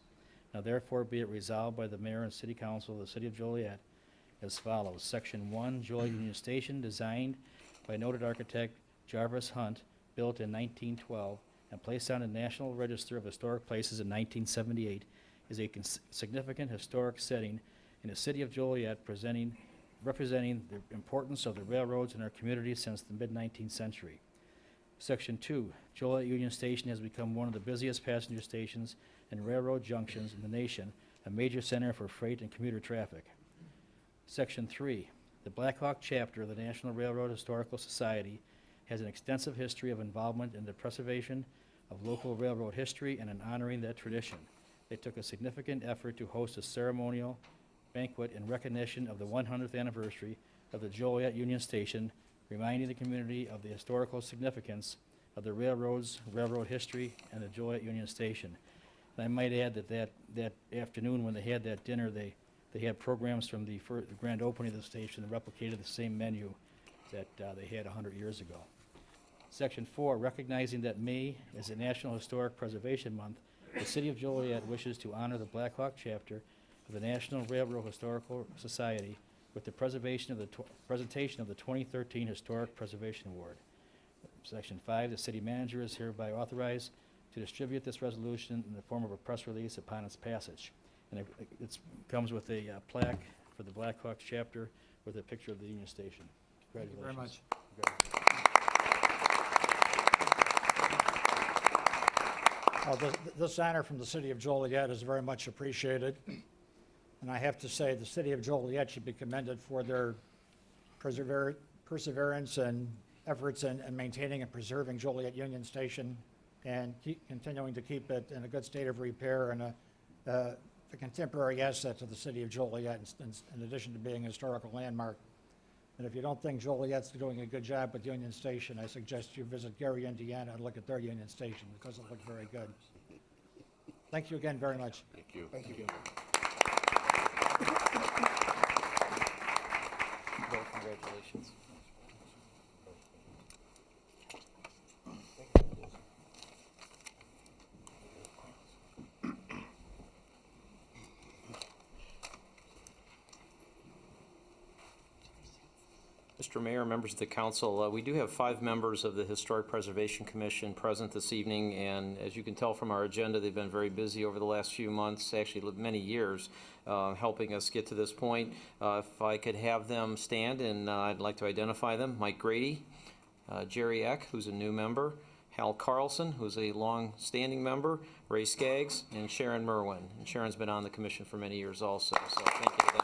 Now therefore be it resolved by the Mayor and City Council of the City of Joliet as follows. Section 1, Joliet Union Station, designed by noted architect Jarvis Hunt, built in 1912 and placed on the National Register of Historic Places in 1978, is a significant historic setting in the City of Joliet, representing the importance of the railroads in our community since the mid-19th century. Section 2, Joliet Union Station has become one of the busiest passenger stations and railroad junctions in the nation, a major center for freight and commuter traffic. Section 3, the Black Hawk chapter of the National Railroad Historical Society has an extensive history of involvement in the preservation of local railroad history and in honoring that tradition. They took a significant effort to host a ceremonial banquet in recognition of the 100th anniversary of the Joliet Union Station, reminding the community of the historical significance of the railroads, railroad history, and the Joliet Union Station. And I might add that afternoon when they had that dinner, they had programs from the grand opening of the station that replicated the same menu that they had 100 years ago. Section 4, recognizing that May is a National Historic Preservation Month, the City of Joliet wishes to honor the Black Hawk chapter of the National Railroad Historical Society with the presentation of the 2013 Historic Preservation Award. Section 5, the city manager is hereby authorized to distribute this resolution in the form of a press release upon its passage. And it comes with a plaque for the Black Hawk chapter with a picture of the Union Station. Congratulations. Thank you very much. This honor from the City of Joliet is very much appreciated. And I have to say, the City of Joliet should be commended for their perseverance and efforts in maintaining and preserving Joliet Union Station and continuing to keep it in a good state of repair and a contemporary asset to the city of Joliet in addition to being a historical landmark. And if you don't think Joliet's doing a good job with Union Station, I suggest you visit Gary, Indiana, and look at their Union Station. It doesn't look very good. Thank you again very much. Thank you. Thank you. Bill, congratulations. Mr. Mayor, members of the council, we do have 5 members of the Historic Preservation Commission present this evening, and as you can tell from our agenda, they've been very busy over the last few months, actually many years, helping us get to this point. If I could have them stand, and I'd like to identify them. Mike Grady, Jerry Eck, who's a new member, Hal Carlson, who's a long-standing member, Ray Skaggs, and Sharon Merwin. And Sharon's been on the commission for many years also, so thank you to them.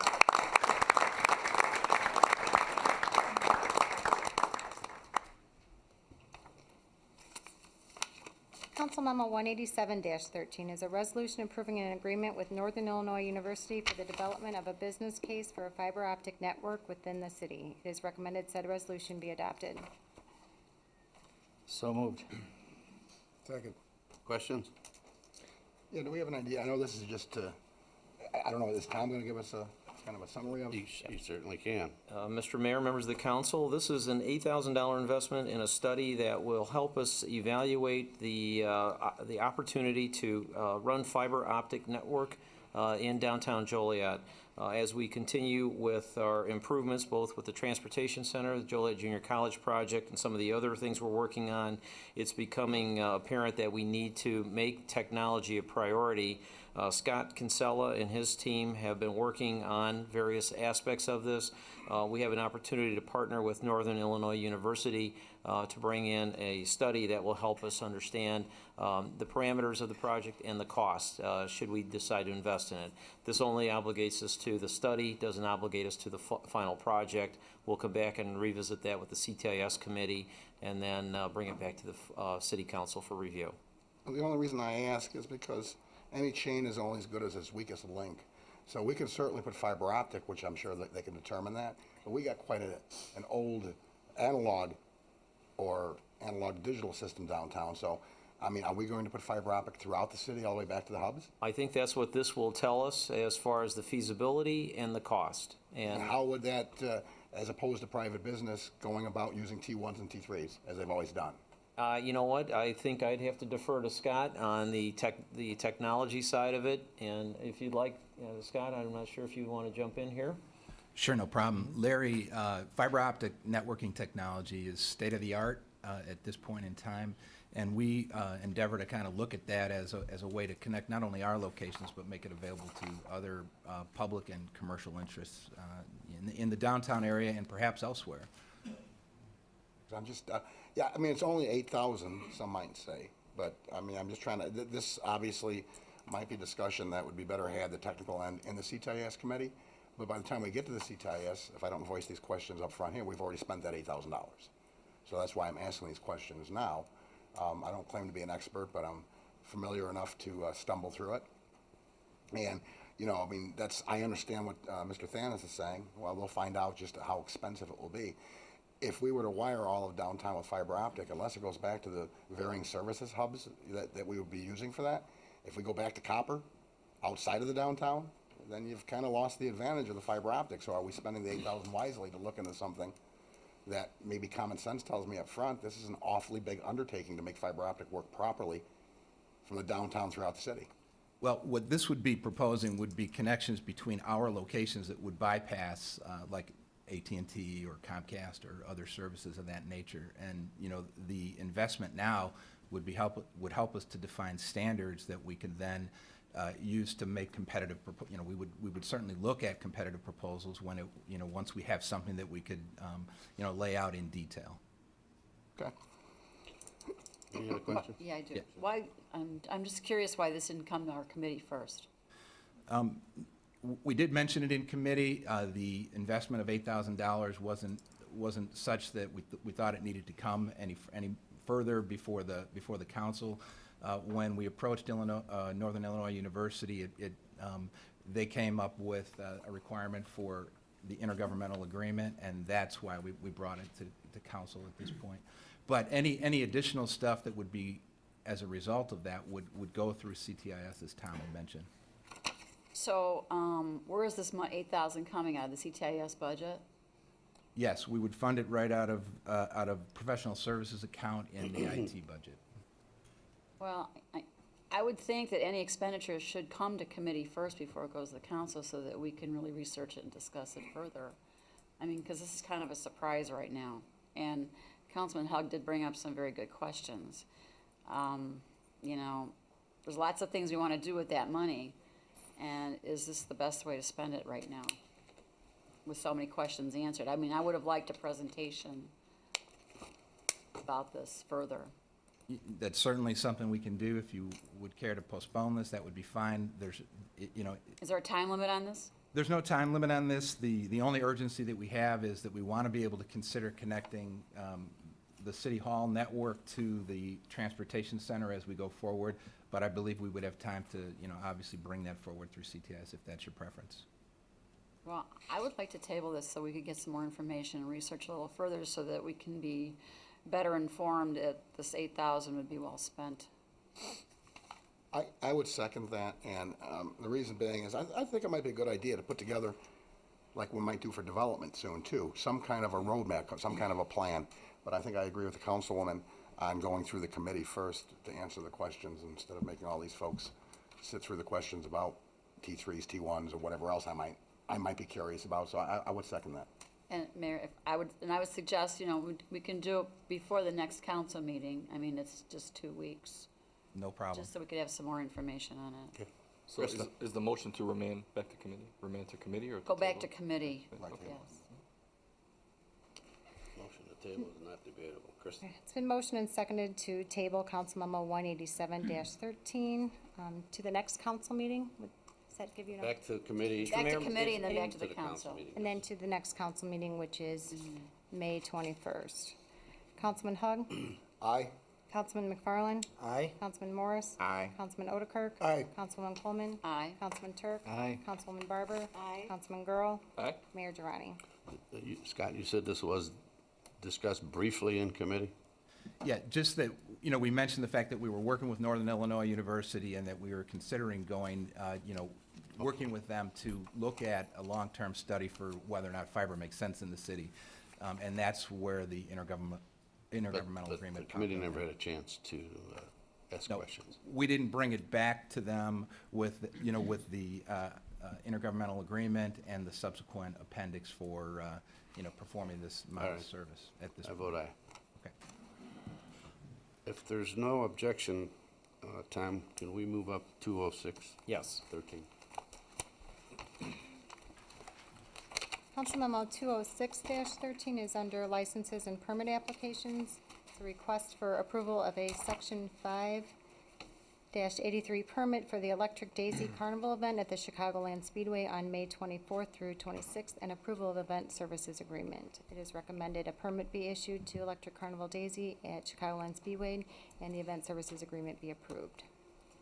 Council Memo 187-13 is a resolution approving an agreement with Northern Illinois University for the development of a business case for a fiber optic network within the city. It is recommended said resolution be adopted. So moved. Second. Questions? Yeah, do we have an idea? I know this is just, I don't know, is Tom going to give us a kind of a summary of it? You certainly can. Mr. Mayor, members of the council, this is an $8,000 investment in a study that will help us evaluate the opportunity to run fiber optic network in downtown Joliet. As we continue with our improvements, both with the Transportation Center, the Joliet Junior College project, and some of the other things we're working on, it's becoming apparent that we need to make technology a priority. Scott Kinsella and his team have been working on various aspects of this. We have an opportunity to partner with Northern Illinois University to bring in a study that will help us understand the parameters of the project and the cost, should we decide to invest in it. This only obligates us to the study, doesn't obligate us to the final project. We'll come back and revisit that with the CTIS committee and then bring it back to the City Council for review. Well, the only reason I ask is because any chain is only as good as its weakest link. So we can certainly put fiber optic, which I'm sure that they can determine that, but we got quite an old analog or analog digital system downtown. So, I mean, are we going to put fiber optic throughout the city all the way back to the hubs? I think that's what this will tell us as far as the feasibility and the cost. And how would that, as opposed to private business, going about using T1s and T3s, as they've always done? You know what? I think I'd have to defer to Scott on the technology side of it. And if you'd like, Scott, I'm not sure if you want to jump in here. Sure, no problem. Larry, fiber optic networking technology is state-of-the-art at this point in time, and we endeavor to kind of look at that as a way to connect not only our locations, but make it available to other public and commercial interests in the downtown area and perhaps elsewhere. I'm just, yeah, I mean, it's only 8,000, some might say, but I mean, I'm just trying to, this obviously might be discussion that would be better had the technical end in the CTIS committee, but by the time we get to the CTIS, if I don't voice these questions up front here, we've already spent that $8,000. So that's why I'm asking these questions now. I don't claim to be an expert, but I'm familiar enough to stumble through it. And, you know, I mean, I understand what Mr. Thanis is saying. Well, we'll find out just how expensive it will be. If we were to wire all of downtown with fiber optic, unless it goes back to the varying services hubs that we would be using for that, if we go back to copper outside of the downtown, then you've kind of lost the advantage of the fiber optic. So are we spending the 8,000 wisely to look into something that maybe common sense tells me up front, this is an awfully big undertaking to make fiber optic work properly from the downtown throughout the city? Well, what this would be proposing would be connections between our locations that would bypass, like AT&T or Comcast or other services of that nature. And, you know, the investment now would help us to define standards that we could then use to make competitive, you know, we would certainly look at competitive proposals when it, you know, once we have something that we could, you know, lay out in detail. Okay. Any other questions? Yeah, I do. Yeah. Why, I'm just curious why this didn't come to our committee first. We did mention it in committee. The investment of $8,000 wasn't such that we thought it needed to come any further before the council. When we approached Northern Illinois University, they came up with a requirement for the intergovernmental agreement, and that's why we brought it to council at this point. But any additional stuff that would be as a result of that would go through CTIS, as Tom had mentioned. So, where is this $8,000 coming out of the CTIS budget? Yes, we would fund it right out of professional services account in the IT budget. Well, I would think that any expenditures should come to committee first before it goes to the council so that we can really research it and discuss it further. I mean, because this is kind of a surprise right now. And Councilman Hug did bring up some very good questions. You know, there's lots of things we want to do with that money. And is this the best way to spend it right now? With so many questions answered. I mean, I would have liked a presentation about this further. That's certainly something we can do. If you would care to postpone this, that would be fine. Is there a time limit on this? There's no time limit on this. The only urgency that we have is that we want to be able to consider connecting the City Hall network to the transportation center as we go forward. But I believe we would have time to, obviously bring that forward through CTIS if that's your preference. Well, I would like to table this so we could get some more information and research a little further so that we can be better informed that this $8,000 would be well spent. I would second that, and the reason being is I think it might be a good idea to put together, like we might do for development soon too, some kind of a roadmap, some kind of a plan. But I think I agree with the councilwoman on going through the committee first to answer the questions instead of making all these folks sit through the questions about T3s, T1s, or whatever else I might be curious about. So I would second that. And Mayor, I would suggest, we can do it before the next council meeting. I mean, it's just 2 weeks. No problem. Just so we could have some more information on it. Okay. So is the motion to remain back to committee? Remain to committee or? Go back to committee, Okay. yes. Motion to table is not debatable. Kristen? It's been motioned and seconded to table Council Memo 187-13 to the next council meeting. Does that give you enough? Back to committee. Back to committee and then back to the council council. meeting. And then to the next council meeting, which is May 21st. Councilman Hug? Aye. Councilman McFarland? Aye. Councilman Morris? Aye. Councilman Otterkirk? Aye. Councilwoman Coleman? Aye. Councilman Turk? Aye. Councilwoman Barber? Aye. Councilman Girl? Aye. Mayor Durrani. Scott, you said this was discussed briefly in committee? Yeah, just that, we mentioned the fact that we were working with Northern Illinois University and that we were considering going, working with them to look at a long-term study for whether or not fiber makes sense in the city. And that's where the intergovernmental But agreement. the committee popped up. never had a chance to ask No, questions. we didn't bring it back to them with, with the intergovernmental agreement and the subsequent appendix for, performing this All model right. service at this I point. vote aye. Okay. If there's no objection, Tom, can we move up 206? Yes. 13. Council Memo 206-13 is under licenses and permit applications. It's a request for approval of a Section 5-83 permit for the Electric Daisy Carnival event at the Chicagoland Speedway on May 24th through 26th, and approval of event services agreement. It is recommended a permit be issued to Electric Carnival Daisy at Chicagoland Speedway, and the event services agreement be approved.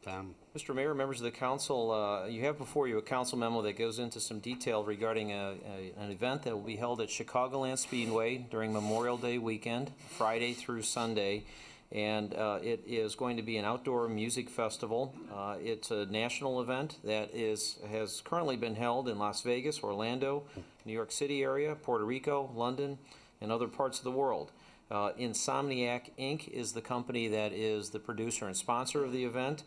Tom? Mr. Mayor, members of the council, you have before you a council memo that goes into some detail regarding an event that will be held at Chicagoland Speedway during Memorial Day weekend, Friday through Sunday. And it is going to be an outdoor music festival. It's a national event that has currently been held in Las Vegas, Orlando, New York City area, Puerto Rico, London, and other parts of the world. Insomniac Inc. is the company that is the producer and sponsor of the event.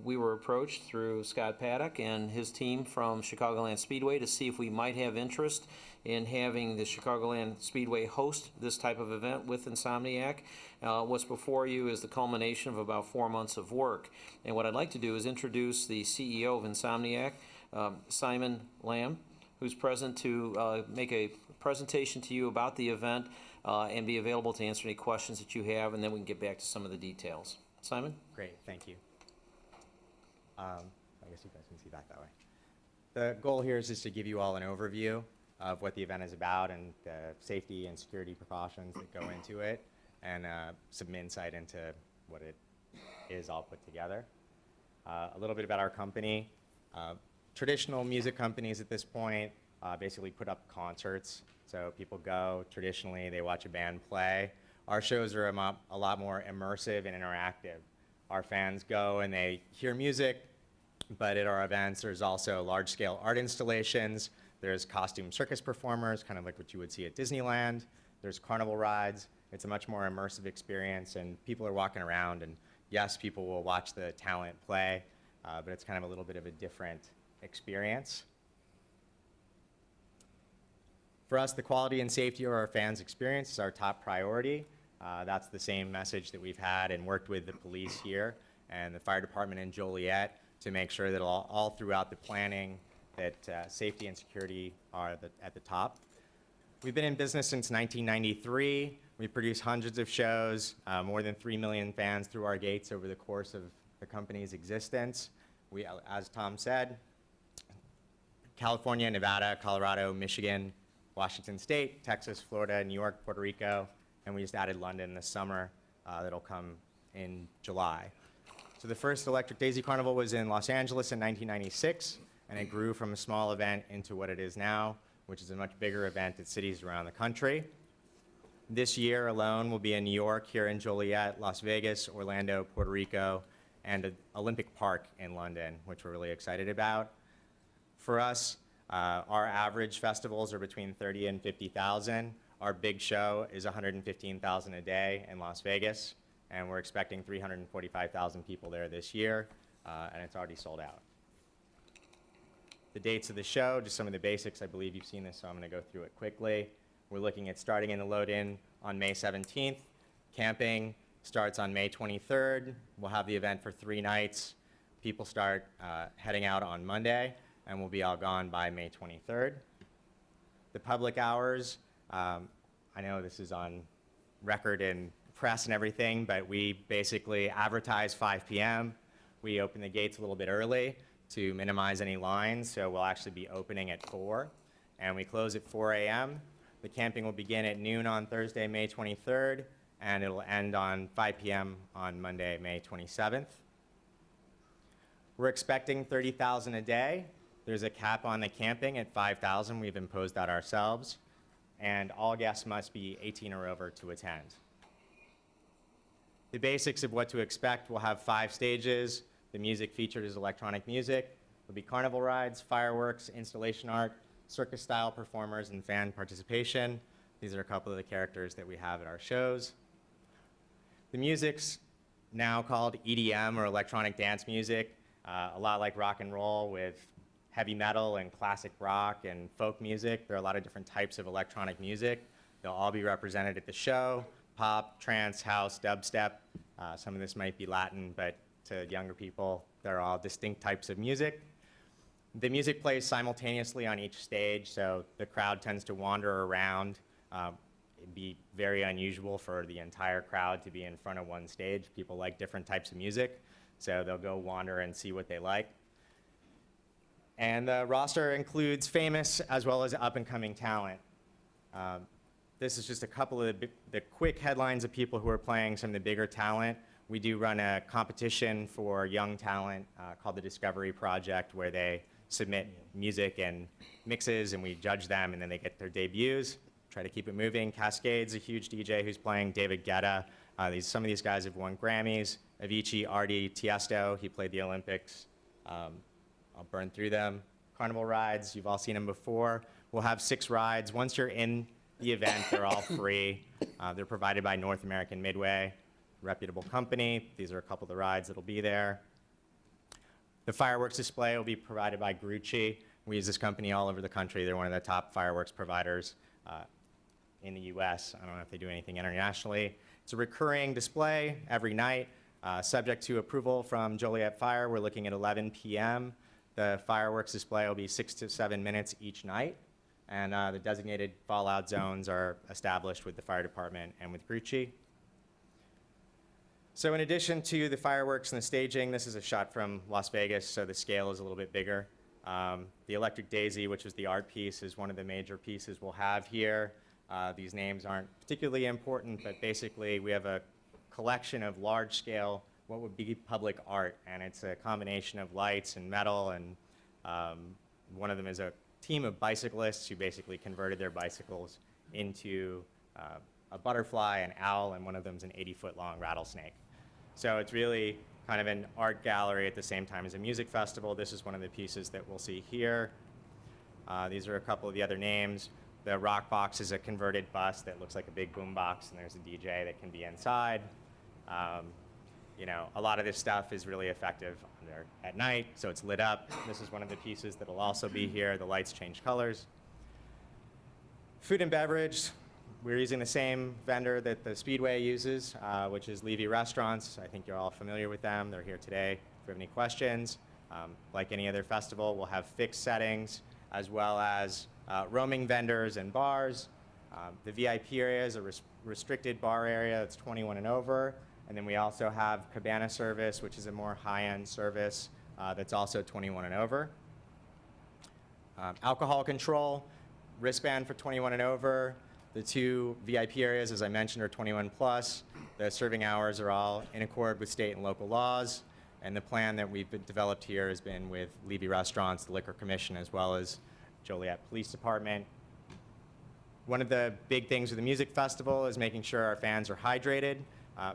We were approached through Scott Paddock and his team from Chicagoland Speedway to see if we might have interest in having the Chicagoland Speedway host this type of event with Insomniac. What's before you is the culmination of about 4 months of work. And what I'd like to do is introduce the CEO of Insomniac, Simon Lamb, who's present to make a presentation to you about the event and be available to answer any questions that you have, and then we can get back to some of the details. Simon? Great, thank you. I guess you guys can see back that way. The goal here is just to give you all an overview of what the event is about and the safety and security precautions that go into it, and some insight into what it is all put together. A little bit about our company. Traditional music companies at this point basically put up concerts. So people go, traditionally, they watch a band play. Our shows are a lot more immersive and interactive. Our fans go and they hear music, but at our events, there's also large-scale art installations. There's costume circus performers, kind of like what you would see at Disneyland. There's carnival rides. It's a much more immersive experience, and people are walking around, and yes, people will watch the talent play, but it's kind of a little bit of a different experience. For us, the quality and safety of our fans' experience is our top priority. That's the same message that we've had and worked with the police here and the fire department in Joliet to make sure that all throughout the planning that safety and security are at the top. We've been in business since 1993. We produce hundreds of shows, more than 3 million fans through our gates over the course of the company's existence. We, as Tom said, California, Nevada, Colorado, Michigan, Washington State, Texas, Florida, New York, Puerto Rico, and we just added London this summer. That'll come in July. So the first Electric Daisy Carnival was in Los Angeles in 1996, and it grew from a small event into what it is now, which is a much bigger event at cities around the country. This year alone, we'll be in New York, here in Joliet, Las Vegas, Orlando, Puerto Rico, and Olympic Park in London, which we're really excited about. For us, our average festivals are between 30 and 50,000. Our big show is 115,000 a day in Las Vegas, and we're expecting 345,000 people there this year, and it's already sold out. The dates of the show, just some of the basics. I believe you've seen this, so I'm going to go through it quickly. We're looking at starting in the load-in on May 17th. Camping starts on May 23rd. We'll have the event for 3 nights. People start heading out on Monday, and we'll be all gone by May 23rd. The public hours, I know this is on record in press and everything, but we basically advertise 5 p.m. We open the gates a little bit early to minimize any lines, so we'll actually be opening at 4, and we close at 4 a.m. The camping will begin at noon on Thursday, May 23rd, and it'll end on 5 p.m. on Monday, May 27th. We're expecting 30,000 a day. There's a cap on the camping at 5,000. We've imposed that ourselves, and all guests must be 18 or over to attend. The basics of what to expect: we'll have 5 stages. The music featured is electronic music. There'll be carnival rides, fireworks, installation art, circus-style performers, and fan participation. These are a couple of the characters that we have at our shows. The music's now called EDM, or electronic dance music, a lot like rock and roll, with heavy metal and classic rock and folk music. There are a lot of different types of electronic music. They'll all be represented at the show: pop, trance, house, dubstep. Some of this might be Latin, but to younger people, they're all distinct types of music. The music plays simultaneously on each stage, so the crowd tends to wander around. It'd be very unusual for the entire crowd to be in front of one stage. People like different types of music, so they'll go wander and see what they like. And the roster includes famous as well as up-and-coming talent. This is just a couple of the quick headlines of people who are playing some of the bigger talent. We do run a competition for young talent called the Discovery Project, where they submit music and mixes, and we judge them, and then they get their debuts. Try to keep it moving. Cascade's a huge DJ who's playing. David Guetta. Some of these guys have won Grammys. Avicii, Artie, Tiesto. He played the Olympics. I'll burn through them. Carnival rides, you've all seen them before. We'll have 6 rides. Once you're in the event, they're all free. They're provided by North American Midway, reputable company. These are a couple of the rides that'll be there. The fireworks display will be provided by Grucci. We use this company all over the country. They're one of the top fireworks providers in the US. I don't know if they do anything internationally. It's a recurring display every night, subject to approval from Joliet Fire. We're looking at 11 p.m. The fireworks display will be 6 to 7 minutes each night, and the designated fallout zones are established with the fire department and with Grucci. So in addition to the fireworks and the staging, this is a shot from Las Vegas, so the scale is a little bit bigger. The Electric Daisy, which is the art piece, is one of the major pieces we'll have here. These names aren't particularly important, but basically we have a collection of large-scale, what would be public art, and it's a combination of lights and metal, and one of them is a team of bicyclists who basically converted their bicycles into a butterfly, an owl, and one of them is an 80-foot-long rattlesnake. So it's really kind of an art gallery at the same time as a music festival. This is one of the pieces that we'll see here. These are a couple of the other names. The Rock Box is a converted bus that looks like a big boom box, and there's a DJ that can be inside. You know, a lot of this stuff is really effective at night, so it's lit up. This is one of the pieces that will also be here. The lights change colors. Food and beverage, we're using the same vendor that the Speedway uses, which is Levy Restaurants. I think you're all familiar with them. They're here today if you have any questions. Like any other festival, we'll have fixed settings as well as roaming vendors and bars. The VIP area is a restricted bar area that's 21 and over. And then we also have cabana service, which is a more high-end service that's also 21 and over. Alcohol control, wristband for 21 and over. The two VIP areas, as I mentioned, are 21 plus. The serving hours are all in accord with state and local laws. And the plan that we've developed here has been with Levy Restaurants, the Liquor Commission, as well as Joliet Police Department. One of the big things with the music festival is making sure our fans are hydrated.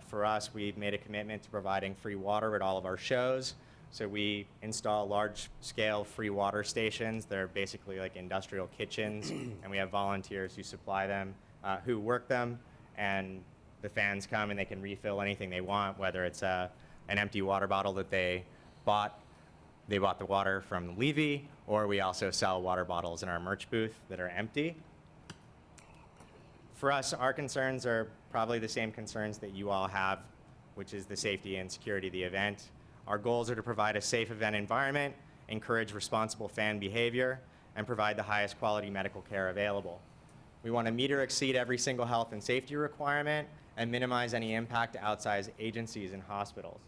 For us, we've made a commitment to providing free water at all of our shows. So we install large-scale free water stations. They're basically like industrial kitchens, and we have volunteers who supply them, who work them, and the fans come and they can refill anything they want, whether it's an empty water bottle that they bought the water from Levy, or we also sell water bottles in our merch booth that are empty. For us, our concerns are probably the same concerns that you all have, which is the safety and security of the event. Our goals are to provide a safe event environment, encourage responsible fan behavior, and provide the highest quality medical care available. We want to meet or exceed every single health and safety requirement and minimize any impact to outside agencies and hospitals.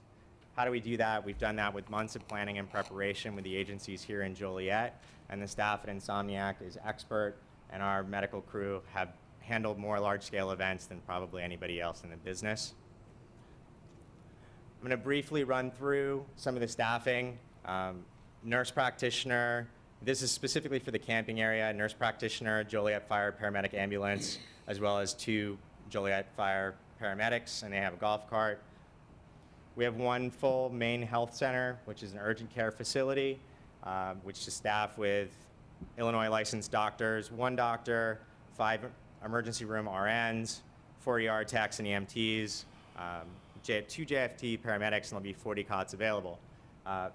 How do we do that? We've done that with months of planning and preparation with the agencies here in Joliet, and the staff at Insomniac is expert, and our medical crew have handled more large-scale events than probably anybody else in the business. I'm going to briefly run through some of the staffing. Nurse practitioner, this is specifically for the camping area, nurse practitioner, Joliet Fire Paramedic Ambulance, as well as 2 Joliet Fire paramedics, and they have a golf cart. We have 1 full main health center, which is an urgent care facility, which is staffed with Illinois licensed doctors, 1 doctor, 5 emergency room RNs, 4 ER techs and EMTs, 2 JFT paramedics, and there'll be 40 cots available.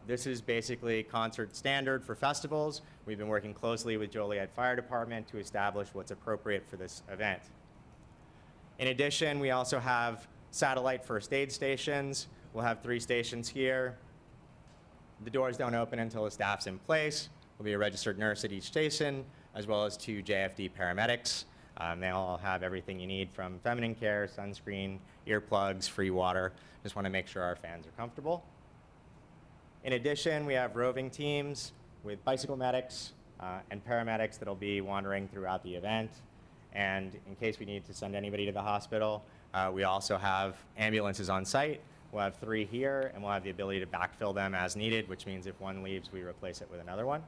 This is basically concert standard for festivals. We've been working closely with Joliet Fire Department to establish what's appropriate for this event. In addition, we also have satellite first aid stations. We'll have 3 stations here. The doors don't open until the staff's in place. There'll be a registered nurse at each station, as well as 2 JFD paramedics. They all have everything you need from feminine care, sunscreen, earplugs, free water. Just want to make sure our fans are comfortable. In addition, we have roving teams with bicycle medics and paramedics that'll be wandering throughout the event. And in case we need to send anybody to the hospital, we also have ambulances on site. We'll have 3 here, and we'll have the ability to backfill them as needed, which means if one leaves, we replace it with another one.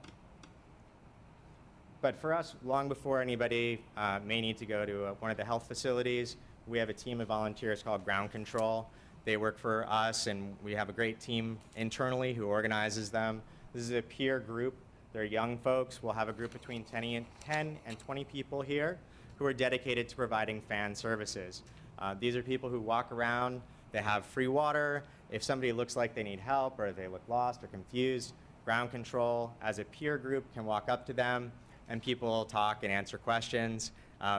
But for us, long before anybody may need to go to one of the health facilities, we have a team of volunteers called Ground Control. They work for us, and we have a great team internally who organizes them. This is a peer group. They're young folks. We'll have a group between 10 and 20 people here who are dedicated to providing fan services. These are people who walk around. They have free water. If somebody looks like they need help or they look lost or confused, Ground Control, as a peer group, can walk up to them, and people talk and answer questions.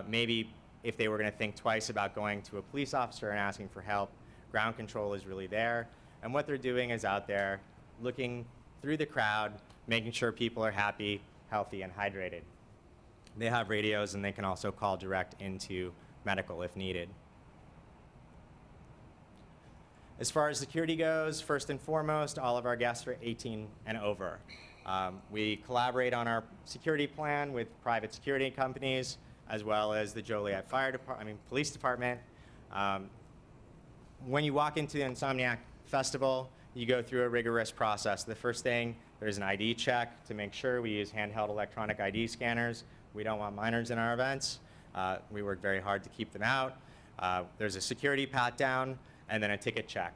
Maybe if they were going to think twice about going to a police officer and asking for help, Ground Control is really there. And what they're doing is out there looking through the crowd, making sure people are happy, healthy, and hydrated. They have radios, and they can also call direct into medical if needed. As far as security goes, first and foremost, all of our guests are 18 and over. We collaborate on our security plan with private security companies, as well as the Joliet Police Department. When you walk into the Insomniac Festival, you go through a rigorous process. The first thing, there's an ID check to make sure. We use handheld electronic ID scanners. We don't want minors in our events. We work very hard to keep them out. There's a security pat-down, and then a ticket check.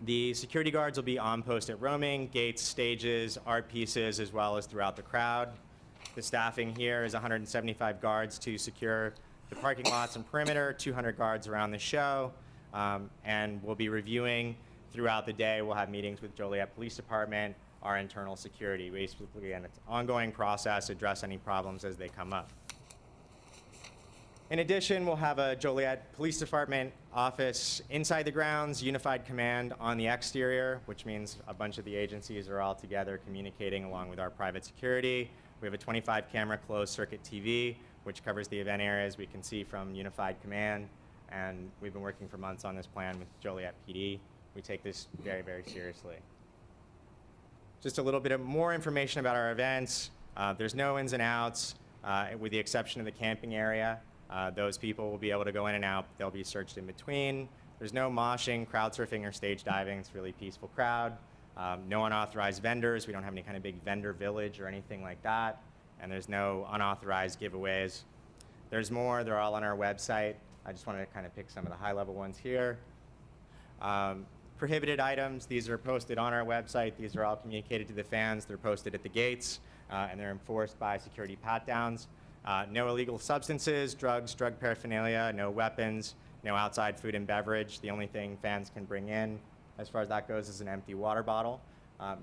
The security guards will be on post at roaming, gates, stages, art pieces, as well as throughout the crowd. The staffing here is 175 guards to secure the parking lots and perimeter, 200 guards around the show, and we'll be reviewing throughout the day. We'll have meetings with Joliet Police Department, our internal security. Basically, and it's an ongoing process, address any problems as they come up. In addition, we'll have a Joliet Police Department office inside the grounds, unified command on the exterior, which means a bunch of the agencies are all together communicating along with our private security. We have a 25 camera closed circuit TV, which covers the event areas we can see from unified command. And we've been working for months on this plan with Joliet PD. We take this very, very seriously. Just a little bit of more information about our events. There's no ins and outs, with the exception of the camping area. Those people will be able to go in and out. They'll be searched in between. There's no moshing, crowd surfing, or stage diving. It's a really peaceful crowd. No unauthorized vendors. We don't have any kind of big vendor village or anything like that. And there's no unauthorized giveaways. There's more. They're all on our website. I just wanted to kind of pick some of the high-level ones here. Prohibited items. These are posted on our website. These are all communicated to the fans. They're posted at the gates, and they're enforced by security pat-downs. No illegal substances, drugs, drug paraphernalia, no weapons, no outside food and beverage. The only thing fans can bring in, as far as that goes, is an empty water bottle.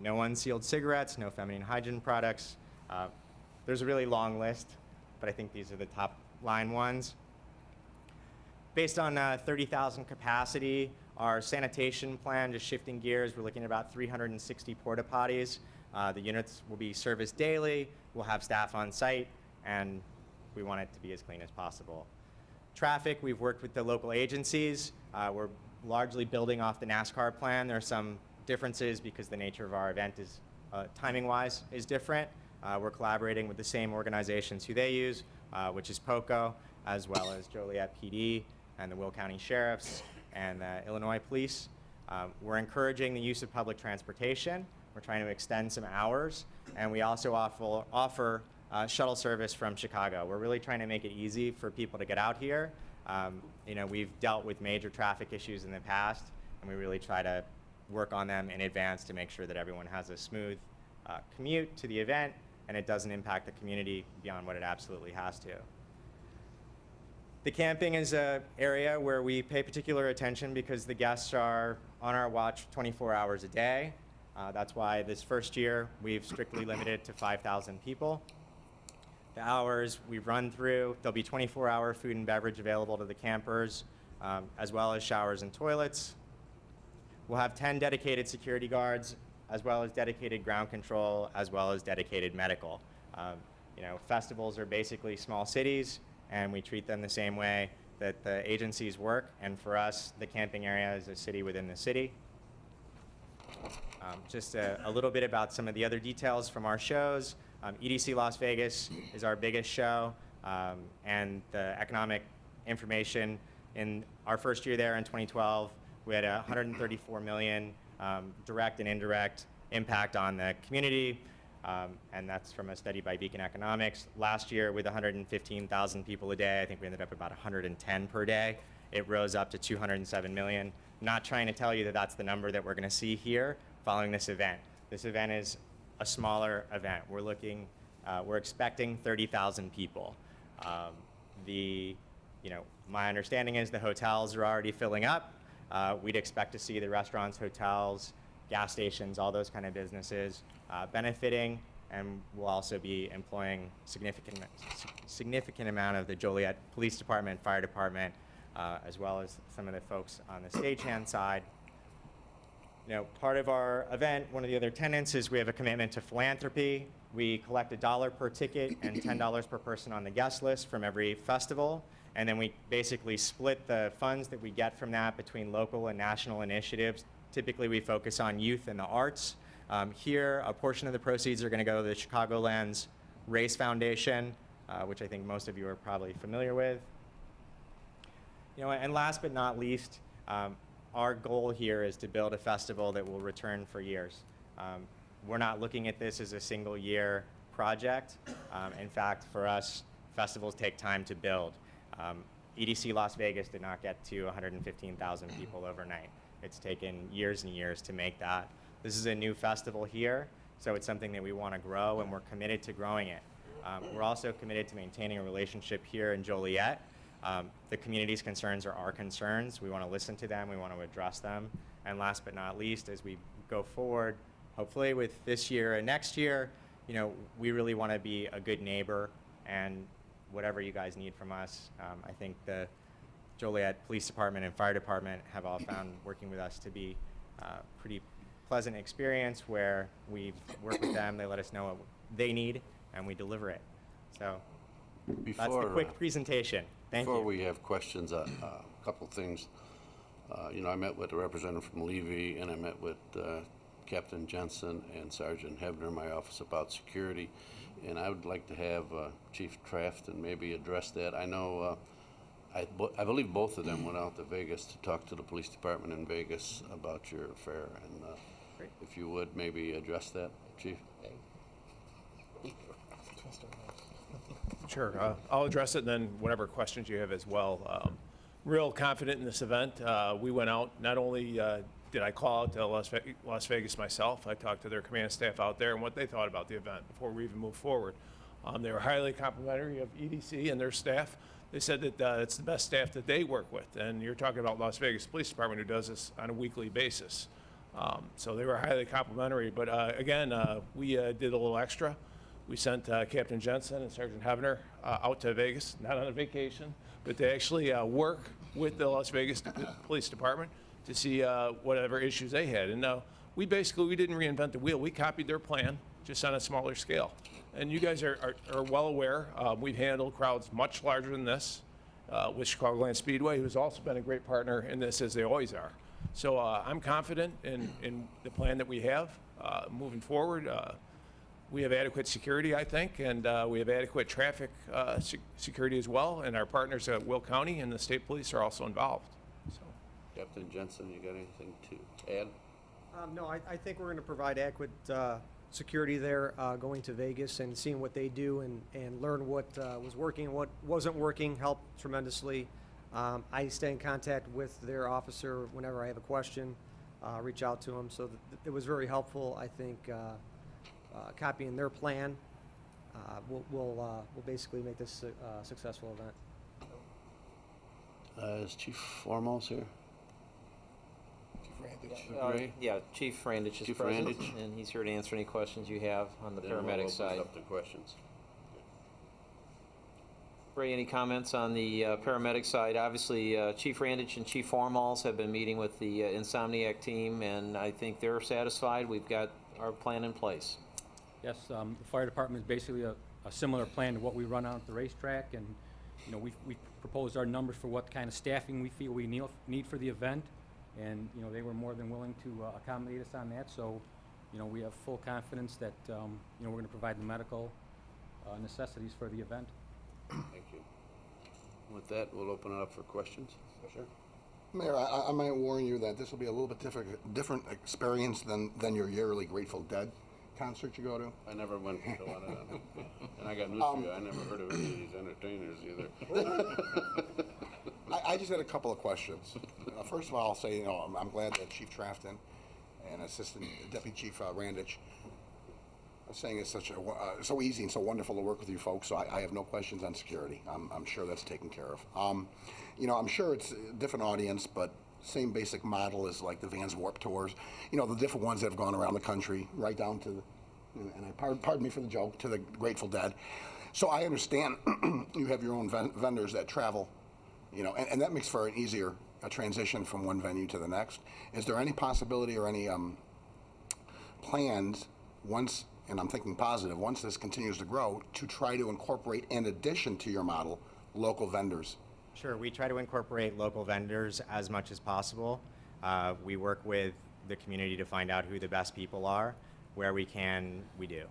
No unsealed cigarettes, no feminine hygiene products. There's a really long list, but I think these are the top line ones. Based on 30,000 capacity, our sanitation plan, just shifting gears, we're looking at about 360 porta potties. The units will be serviced daily. We'll have staff on site, and we want it to be as clean as possible. Traffic, we've worked with the local agencies. We're largely building off the NASCAR plan. There are some differences because the nature of our event is, timing-wise, is different. We're collaborating with the same organizations who they use, which is POCO, as well as Joliet PD and the Will County Sheriffs and the Illinois Police. We're encouraging the use of public transportation. We're trying to extend some hours, and we also offer shuttle service from Chicago. We're really trying to make it easy for people to get out here. We've dealt with major traffic issues in the past, and we really try to work on them in advance to make sure that everyone has a smooth commute to the event, and it doesn't impact the community beyond what it absolutely has to. The camping is an area where we pay particular attention because the guests are on our watch 24 hours a day. That's why this first year we've strictly limited to 5,000 people. The hours we've run through, there'll be 24-hour food and beverage available to the campers, as well as showers and toilets. We'll have 10 dedicated security guards, as well as dedicated ground control, as well as dedicated medical. Festivals are basically small cities, and we treat them the same way that the agencies work. And for us, the camping area is a city within the city. Just a little bit about some of the other details from our shows. EDC Las Vegas is our biggest show, and the economic information in our first year there in 2012, we had 134 million direct and indirect impact on the community, and that's from a study by Beacon Economics. Last year, with 115,000 people a day, I think we ended up at about 110 per day. It rose up to 207 million. I'm not trying to tell you that that's the number that we're going to see here following this event. This event is a smaller event. We're expecting 30,000 people. My understanding is the hotels are already filling up. We'd expect to see the restaurants, hotels, gas stations, all those kind of businesses benefiting, and we'll also be employing significant amount of the Joliet Police Department, Fire Department, as well as some of the folks on the stagehand side. Part of our event, one of the other tenets is we have a commitment to philanthropy. We collect $1 per ticket and $10 per person on the guest list from every festival. And then we basically split the funds that we get from that between local and national initiatives. Typically, we focus on youth and the arts. Here, a portion of the proceeds are going to go to the Chicagolands Race Foundation, which I think most of you are probably familiar with. And last but not least, our goal here is to build a festival that will return for years. We're not looking at this as a single year project. In fact, for us, festivals take time to build. EDC Las Vegas did not get to 115,000 people overnight. It's taken years and years to make that. This is a new festival here, so it's something that we want to grow, and we're committed to growing it. We're also committed to maintaining a relationship here in Joliet. The community's concerns are our concerns. We want to listen to them. We want to address them. And last but not least, as we go forward, hopefully with this year and next year, we really want to be a good neighbor, and whatever you guys need from us, I think the Joliet Police Department and Fire Department have all found working with us to be pretty pleasant experience, where we work with them, they let us know what they need, and we deliver it. So that's the quick presentation. Thank you. Before we have questions, a couple things. I met with a representative from Levy, and I met with Captain Jensen and Sergeant Hebner in my office about security, and I would like to have Chief Trafton maybe address that. I know, I believe both of them went out to Vegas to talk to the police department in Vegas about your affair, and if you would maybe address that, Chief. Sure, I'll address it, and then whatever questions you have as well. Real confident in this event. We went out, not only did I call out to Las Vegas myself, I talked to their command staff out there and what they thought about the event before we even moved forward. They were highly complimentary of EDC and their staff. They said that it's the best staff that they work with, and you're talking about Las Vegas Police Department, who does this on a weekly basis. So they were highly complimentary, but again, we did a little extra. We sent Captain Jensen and Sergeant Hebner out to Vegas, not on a vacation, but to actually work with the Las Vegas Police Department to see whatever issues they had. And we didn't reinvent the wheel. We copied their plan, just on a smaller scale. And you guys are well aware, we've handled crowds much larger than this with Chicagoland Speedway, who's also been a great partner in this, as they always are. So I'm confident in the plan that we have moving forward. We have adequate security, I think, and we have adequate traffic security as well, and our partners at Will County and the state police are also involved. So. Captain Jensen, you got anything to add? No, I think we're going to provide adequate security there, going to Vegas and seeing what they do and learn what was working and what wasn't working helped tremendously. I stay in contact with their officer whenever I have a question, reach out to them, so it was very helpful. I think copying their plan will basically make this a successful event. Is Chief Formals here? Yeah, Chief Randich is present, and he's here to answer any questions you have on the paramedic side. Up to questions. Ray, any comments on the paramedic side? Obviously, Chief Randich and Chief Formals have been meeting with the Insomniac team, and I think they're satisfied. We've got our plan in place. Yes, the fire department is basically a similar plan to what we run out at the racetrack, and we proposed our numbers for what kind of staffing we feel we need for the event, and they were more than willing to accommodate us on that. So, we have full confidence that we're going to provide the medical necessities for the event. Thank you. With that, we'll open it up for questions. Sure. Mayor, I might warn you that this will be a little bit different experience than your yearly Grateful Dead concert you go to. I never went to one of them. And I got news for you, I never heard of any of these entertainers either. I just had a couple of questions. First of all, I'll say, I'm glad that Chief Trafton and Assistant Deputy Chief Randich are saying it's so easy and so wonderful to work with you folks, so I have no questions on security. I'm sure that's taken care of. I'm sure it's a different audience, but same basic model as like the Vans Warped Tours, the different ones that have gone around the country, right down to, pardon me for the joke, to the Grateful Dead. So I understand you have your own vendors that travel, and that makes for an easier transition from one venue to the next. Is there any possibility or any plans once, and I'm thinking positive, once this continues to grow, to try to incorporate, in addition to your model, local vendors? Sure, we try to incorporate local vendors as much as possible. We work with the community to find out who the best people are. where we can, we do.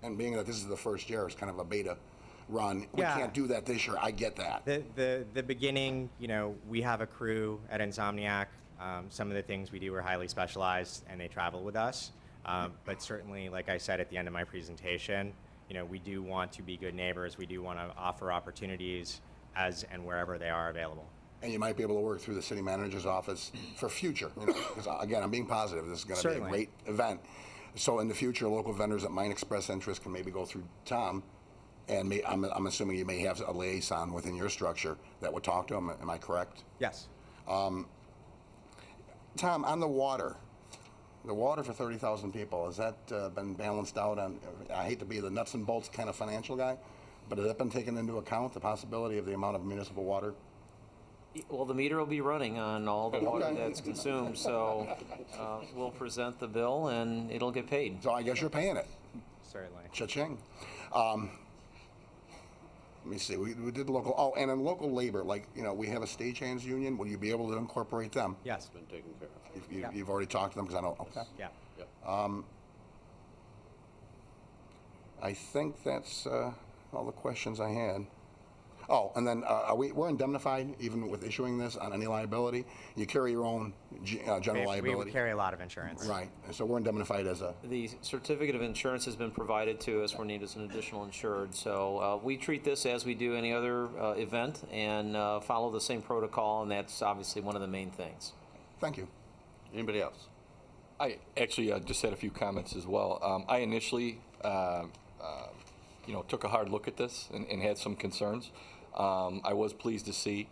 And being that this is the first year, it's kind of a beta run. Yeah. We can't do that this year. I get that. The beginning, you know, we have a crew at Insomniac. Some of the things we do are highly specialized, and they travel with us. But certainly, like I said at the end of my presentation, you know, we do want to be good neighbors. We do want to offer opportunities as and wherever they are available. And you might be able to work through the city manager's office for future, you know, because again, I'm being positive. This is going to be a Certainly. great event. So in the future, local vendors that might express interest can maybe go through Tom, and I'm assuming you may have a liaison within your structure that would talk to him. Am I correct? Yes. Tom, on the water for 30,000 people, has that been balanced out on, I hate to be the nuts and bolts kind of financial guy, but has that been taken into account, the possibility of the amount of municipal water? Well, the meter will be running on all the water Okay. that's consumed, so we'll present the bill and it'll get paid. So I guess you're paying it. Certainly. Cha-ching. Let me see, we did local, oh, and in local labor, like, you know, we have a stagehands union, will you be able to incorporate them? Yes. Been taken care of. You've already talked to them, because I know, okay. Yeah. I think that's all the questions I had. Oh, and then we're indemnified even with issuing this on any liability? You carry your own general liability? We carry a lot of insurance. Right, and so we're indemnified as a, The certificate of insurance has been provided to us. We're needed as an additional insured. So we treat this as we do any other event and follow the same protocol, and that's obviously one of the main things. thank you. Anybody else? I actually just had a few comments as well. I initially, took a hard look at this and had some concerns. I was pleased to see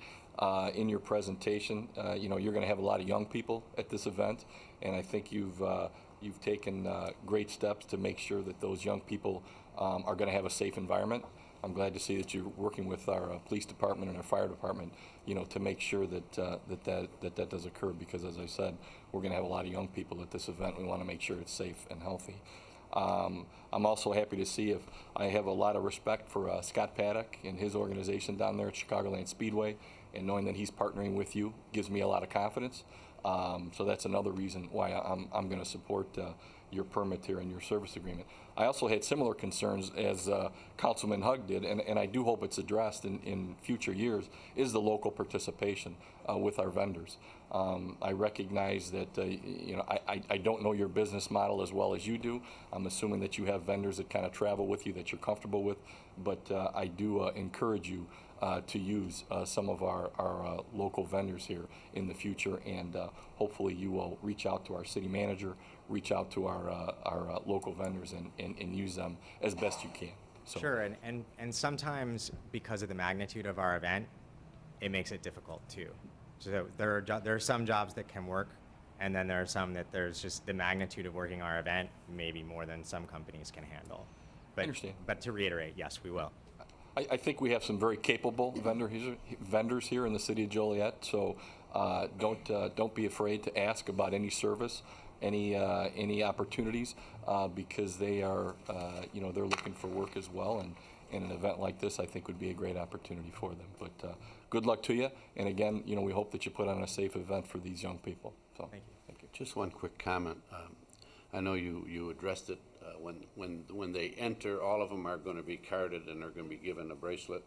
in your presentation, you're going to have a lot of young people at this event, and I think you've taken great steps to make sure that those young people are going to have a safe environment. I'm glad to see that you're working with our police department and our fire department, to make sure that that does occur, because as I said, we're going to have a lot of young people at this event. We want to make sure it's safe and healthy. I'm also happy to see if I have a lot of respect for Scott Paddock and his organization down there at Chicagoland Speedway, and knowing that he's partnering with you gives me a lot of confidence. So that's another reason why I'm going to support your permit here and your service agreement. I also had similar concerns as Councilman Hug did, and I do hope it's addressed in future years, is the local participation with our vendors. I recognize that, I don't know your business model as well as you do. I'm assuming that you have vendors that kind of travel with you that you're comfortable with, but I do encourage you to use some of our local vendors here in the future, and hopefully you will reach out to our city manager, reach out to our local vendors and use them as best you can. So. Sure, and sometimes because of the magnitude of our event, it makes it difficult too. So there are some jobs that can work, and then there are some that there's just the magnitude of working our event maybe more than some companies can handle. But, I understand. But to reiterate, yes, we will. I think we have some very capable vendors here in the city of Joliet, so don't be afraid to ask about any service, any opportunities, because they are, they're looking for work as well, and an event like this, I think, would be a great opportunity for them. But good luck to you, and again, we hope that you put on a safe event for these young people. So, thank you. Thank you. Just one quick comment. I know you addressed it. When they enter, all of them are going to be carded and are going to be given a bracelet.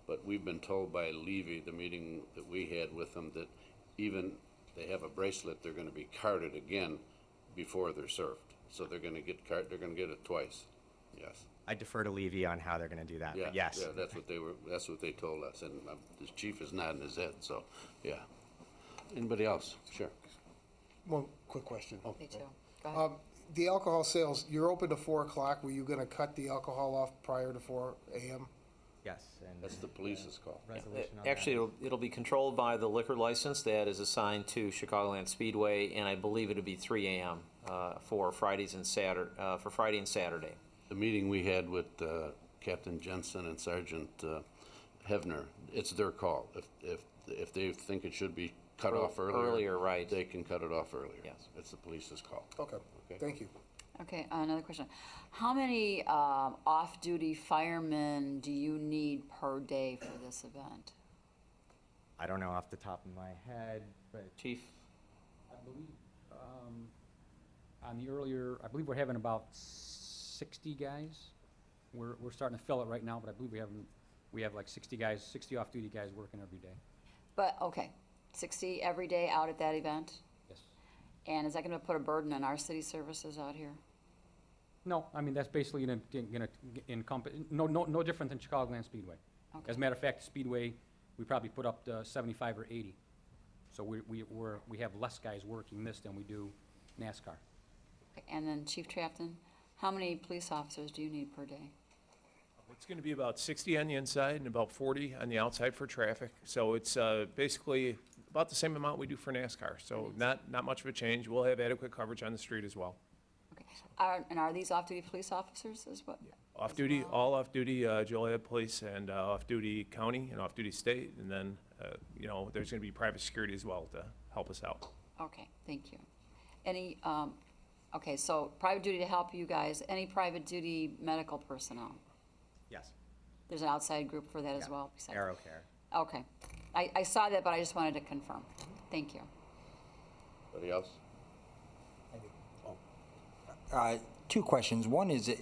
But we've been told by Levy, the meeting that we had with them, that even they have a bracelet, they're going to be carded again before they're served. So they're going to get they're going to get it twice. Yes. I defer to Levy on how they're going to do that. Yeah. But yes. Yeah, that's what they told us, and the chief is nodding his head. So, yeah. Anybody else? Sure. One quick question. Me too. Go ahead. The alcohol sales, you're open to 4 o'clock. Were you going to cut the alcohol off prior to 4 a.m.? Yes. And That's the police's call. resolution on Actually, it'll be controlled by the liquor license that is assigned to Chicagoland Speedway, and I believe it'll be 3 a.m. For Friday and Saturday. The meeting we had with Captain Jensen and Sergeant Hevner, it's their call. If they think it should be cut off earlier, right. They can cut it off earlier. Yes. It's the police's call. Okay. Thank you. Okay, another question. How many off-duty firemen do you need per day for this event? I don't know off the top of my head, but Chief? I believe on the earlier, I believe we're having about 60 guys. We're starting to fill it right now, but I believe we have like 60 guys, 60 off-duty guys working every day. But, okay, 60 every day out at that event? Yes. And is that gonna put a burden on our city services out here? No, I mean, that's basically gonna encompass, no different than Chicagoland Speedway. Okay. As a matter of fact, Speedway, we probably put up to 75 or 80. So we have less guys working this than we do NASCAR. Okay, and then Chief Trafton, how many police officers do you need per day? It's going to be about 60 on the inside and about 40 on the outside for traffic. So it's basically about the same amount we do for NASCAR. So not much of a change. We'll have adequate coverage on the street as well. Okay, and are these off-duty police officers as well? Off-duty, all off-duty Joliet Police and off-duty county and off-duty state. And then, there's going to be private security as well to help us out. Okay, thank you. Any, okay, so private duty to help you guys, any private duty medical personnel? Yes. There's an outside group for that as well? besides- AeroCare. Okay. I saw that, but I just wanted to confirm. Thank you. Anybody else? Two questions. One is,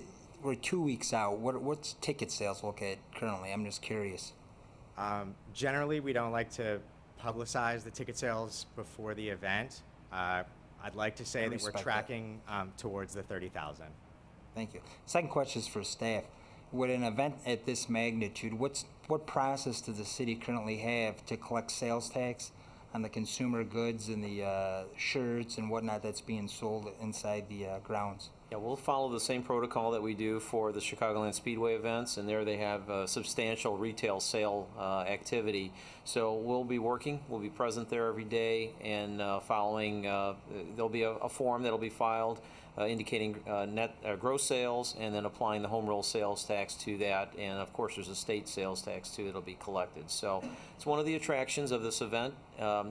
we're 2 weeks out. What's ticket sales look at currently? I'm just curious. Generally, we don't like to publicize the ticket sales before the event. I'd like to say that we're respect that. tracking towards the 30,000. Thank you. Second question is for staff. With an event at this magnitude, what process does the city currently have to collect sales tax on the consumer goods and the shirts and whatnot that's being sold inside the grounds? Yeah, we'll follow the same protocol that we do for the Chicagoland Speedway events, and there they have substantial retail sale activity. So we'll be working, we'll be present there every day, and following, there'll be a form that'll be filed indicating net gross sales, and then applying the home rule sales tax to that, and of course there's a state sales tax too that'll be collected. So it's one of the attractions of this event.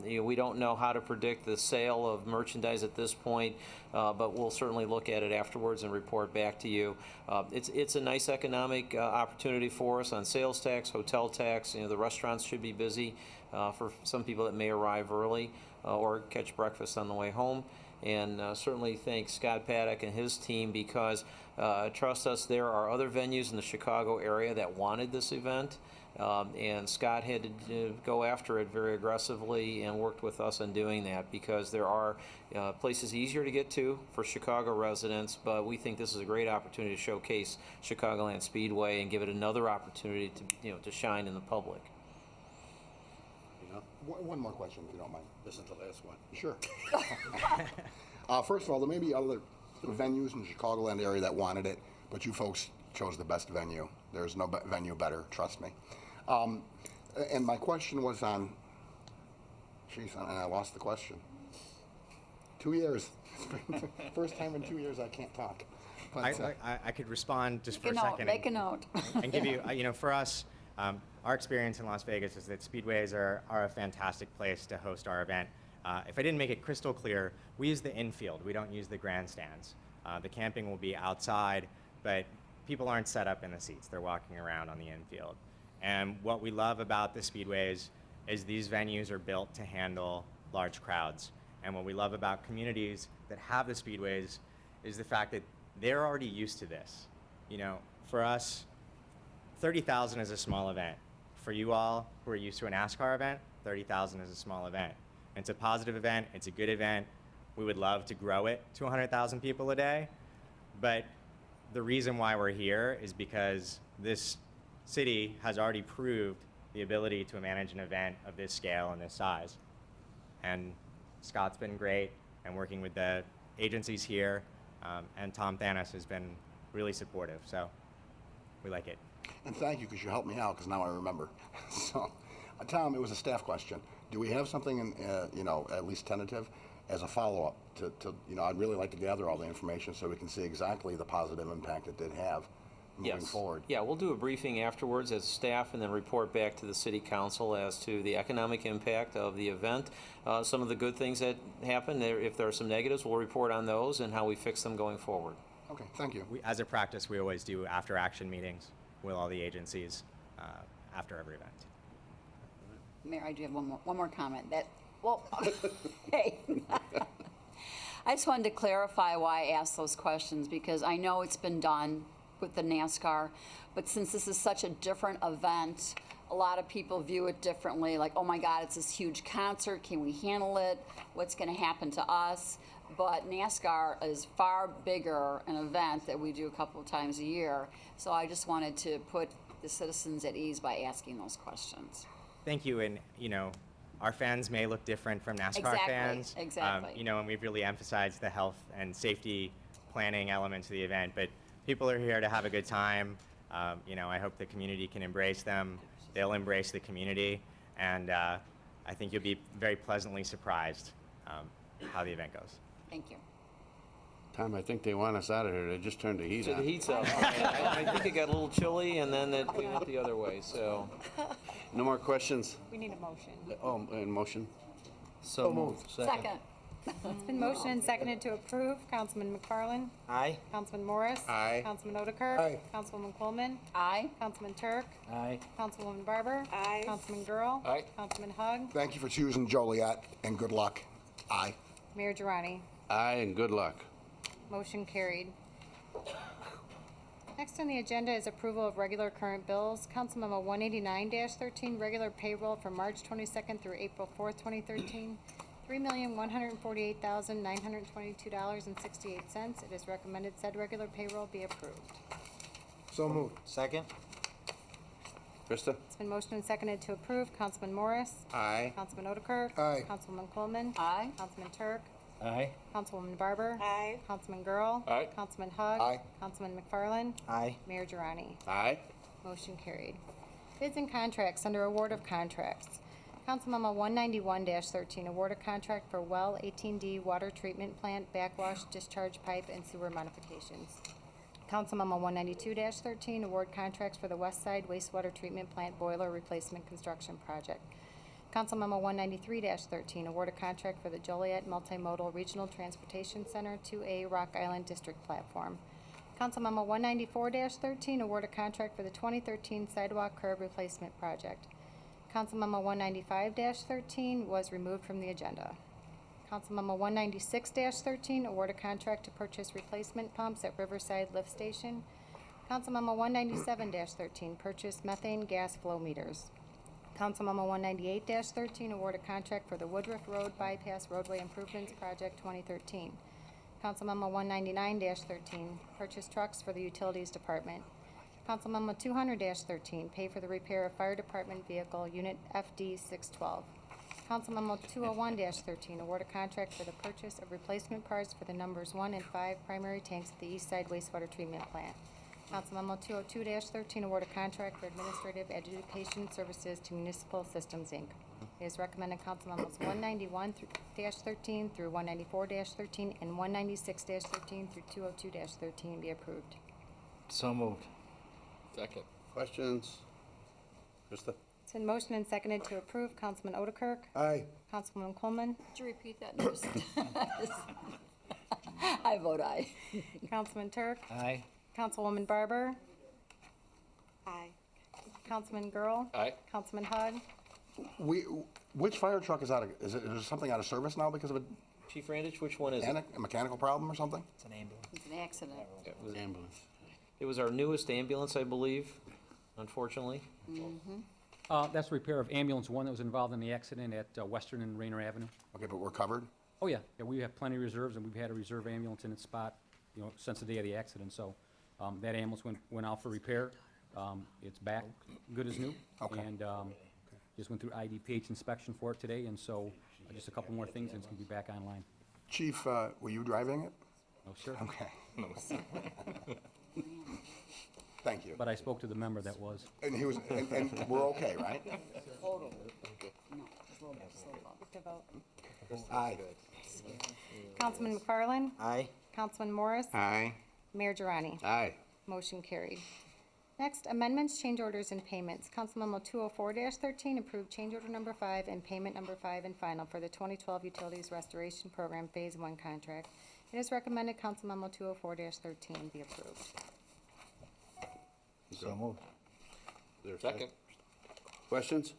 We don't know how to predict the sale of merchandise at this point, but we'll certainly look at it afterwards and report back to you. It's a nice economic opportunity for us on sales tax, hotel tax. The restaurants should be busy for some people that may arrive early or catch breakfast on the way home. And certainly thank Scott Paddock and his team, because trust us, there are other venues in the Chicago area that wanted this event. And Scott had to go after it very aggressively and worked with us on doing that, because there are places easier to get to for Chicago residents, but we think this is a great opportunity to showcase Chicagoland Speedway and give it another opportunity to shine in the public. One more question, if you don't mind. This is the last one. Sure. First of all, there may be other venues in the Chicagoland area that wanted it, but you folks chose the best venue. There's no venue better, trust me. And my question was on, geez, and I lost the question. 2 years. First time in 2 years I can't talk. But, I could respond just for a Make a note, second. make a note. And give you, for us, our experience in Las Vegas is that speedways are a fantastic place to host our event. If I didn't make it crystal clear, we use the infield. We don't use the grandstands. The camping will be outside, but people aren't set up in the seats. They're walking around on the infield. And what we love about the speedways is these venues are built to handle large crowds. And what we love about communities that have the speedways is the fact that they're already used to this. For us, 30,000 is a small event. For you all who are used to a NASCAR event, 30,000 is a small event. It's a positive event, it's a good event. We would love to grow it to 100,000 people a day, but the reason why we're here is because this city has already proved the ability to manage an event of this scale and this size. And Scott's been great, and working with the agencies here, and Tom Thanos has been really supportive, so we like it. and thank you, because you helped me out, because now I remember. So, Tom, it was a staff question. Do we have something, in, at least tentative, as a follow-up to I'd really like to gather all the information so we can see exactly the positive impact it did have moving forward. Yeah, we'll do a briefing afterwards as staff, and then report back to the city council as to the economic impact of the event. Some of the good things that happened, if there are some negatives, we'll report on those and how we fix them going forward. Okay, thank you. As a practice, we always do after-action meetings with all the agencies after every event. Mayor, I do have one more comment. Hey. I just wanted to clarify why I asked those questions, because I know it's been done with the NASCAR, but since this is such a different event, a lot of people view it differently, like, oh my God, it's this huge concert, can we handle it? What's gonna happen to us? But NASCAR is far bigger an event that we do a couple of times a year, so I just wanted to put the citizens at ease by asking those questions. Thank you, and our fans may look different from NASCAR Exactly, fans. exactly. And we've really emphasized the health and safety planning elements of the event, but people are here to have a good time. I hope the community can embrace them. They'll embrace the community, and I think you'll be very pleasantly surprised how the event goes. Thank you. Tom, I think they want us out of here. They just turned the heat So on. the heat's up. I think it got a little chilly, and then we went the other way, so. No more questions? We need a motion. Oh, and motion? So moved. Second. It's been motioned and seconded to approve. Councilman McFarland? Aye. Councilman Morris? Aye. Councilman Otterkirk? Aye. Councilwoman Coleman? Aye. Councilman Turk? Aye. Councilwoman Barber? Aye. Councilman Girl? Aye. Councilman Hug? Thank you for choosing Joliet, and good luck. Aye. Mayor Girani? Aye, and good luck. Motion carried. Next on the agenda is approval of regular current bills. Council Memo 189-13, regular payroll for March 22nd through April 4th, 2013, $3,148,922.68. It is recommended said regular payroll be approved. So moved. Second? Krista? It's been motioned and seconded to approve. Councilman Morris? Aye. Councilman Otterkirk? Aye. Councilwoman Coleman? Aye. Councilman Turk? Aye. Councilwoman Barber? Aye. Councilman Girl? Aye. Councilman Hug? Aye. Councilman McFarland? Aye. Mayor Girani? Aye. Motion carried. Bids and contracts under award of contracts. Council Memo 191-13, award of contract for well 18D water treatment plant backwash discharge pipe and sewer modifications. Council Memo 192-13, award contracts for the West Side wastewater treatment plant boiler replacement construction project. Council Memo 193-13, award a contract for the Joliet Multimodal Regional Transportation Center 2A Rock Island District Platform. Council Memo 194-13, award a contract for the 2013 Sidewalk Curb Replacement Project. Council Memo 195-13 was removed from the agenda. Council Memo 196-13, award a contract to purchase replacement pumps at Riverside Lift Station. Council Memo 197-13, purchase methane gas flow meters. Council Memo 198-13, award a contract for the Woodruff Road Bypass Roadway Improvements Project 2013. Council Memo 199-13, purchase trucks for the Utilities Department. Council Memo 200-13, pay for the repair of Fire Department Vehicle Unit FD 612. Council Memo 201-13, award a contract for the purchase of replacement parts for the numbers 1 and 5 primary tanks at the East Side Wastewater Treatment Plant. Council Memo 202-13, award a contract for administrative education services to Municipal Systems, Inc. It is recommended Council Memos 191-13 through 194-13 and 196-13 through 202-13 be approved. So moved. Second. Questions? Krista? It's been motioned and seconded to approve. Councilman Otterkirk? Aye. Councilwoman Coleman? Could you repeat that, nurse? I vote aye. Councilman Turk? Aye. Councilwoman Barber? Aye. Councilman Girl? Aye. Councilman Hug? Which fire truck is out of, is there something out of service now because of Chief Randich, which one is it? a mechanical problem or something? It's an ambulance. It's an accident. It was, Ambulance. it was our newest ambulance, I believe, unfortunately. That's a repair of ambulance one that was involved in the accident at Western and Rayner Avenue. Okay, but we're covered? Oh, yeah, we have plenty of reserves, and we've had a reserve ambulance in its spot, since the day of the accident, so that ambulance went out for repair. It's back, good as new. Okay. And just went through IDPH inspection for it today, and so just a couple more things, and it's gonna be back online. Chief, were you driving it? No, sir. Okay. Thank you. But I spoke to the member that was. And he was, and we're okay, right? Total. No, slow vote. To vote. Aye. Councilman McFarland? Aye. Councilman Morris? Aye. Mayor Girani? Aye. Motion carried. Next, amendments, change orders, and payments. Council Memo 204-13, approved change order number 5 and payment number 5 and final for the 2012 Utilities Restoration Program Phase 1 contract. It is recommended Council Memo 204-13 be approved. So moved. Is there a Second. Questions?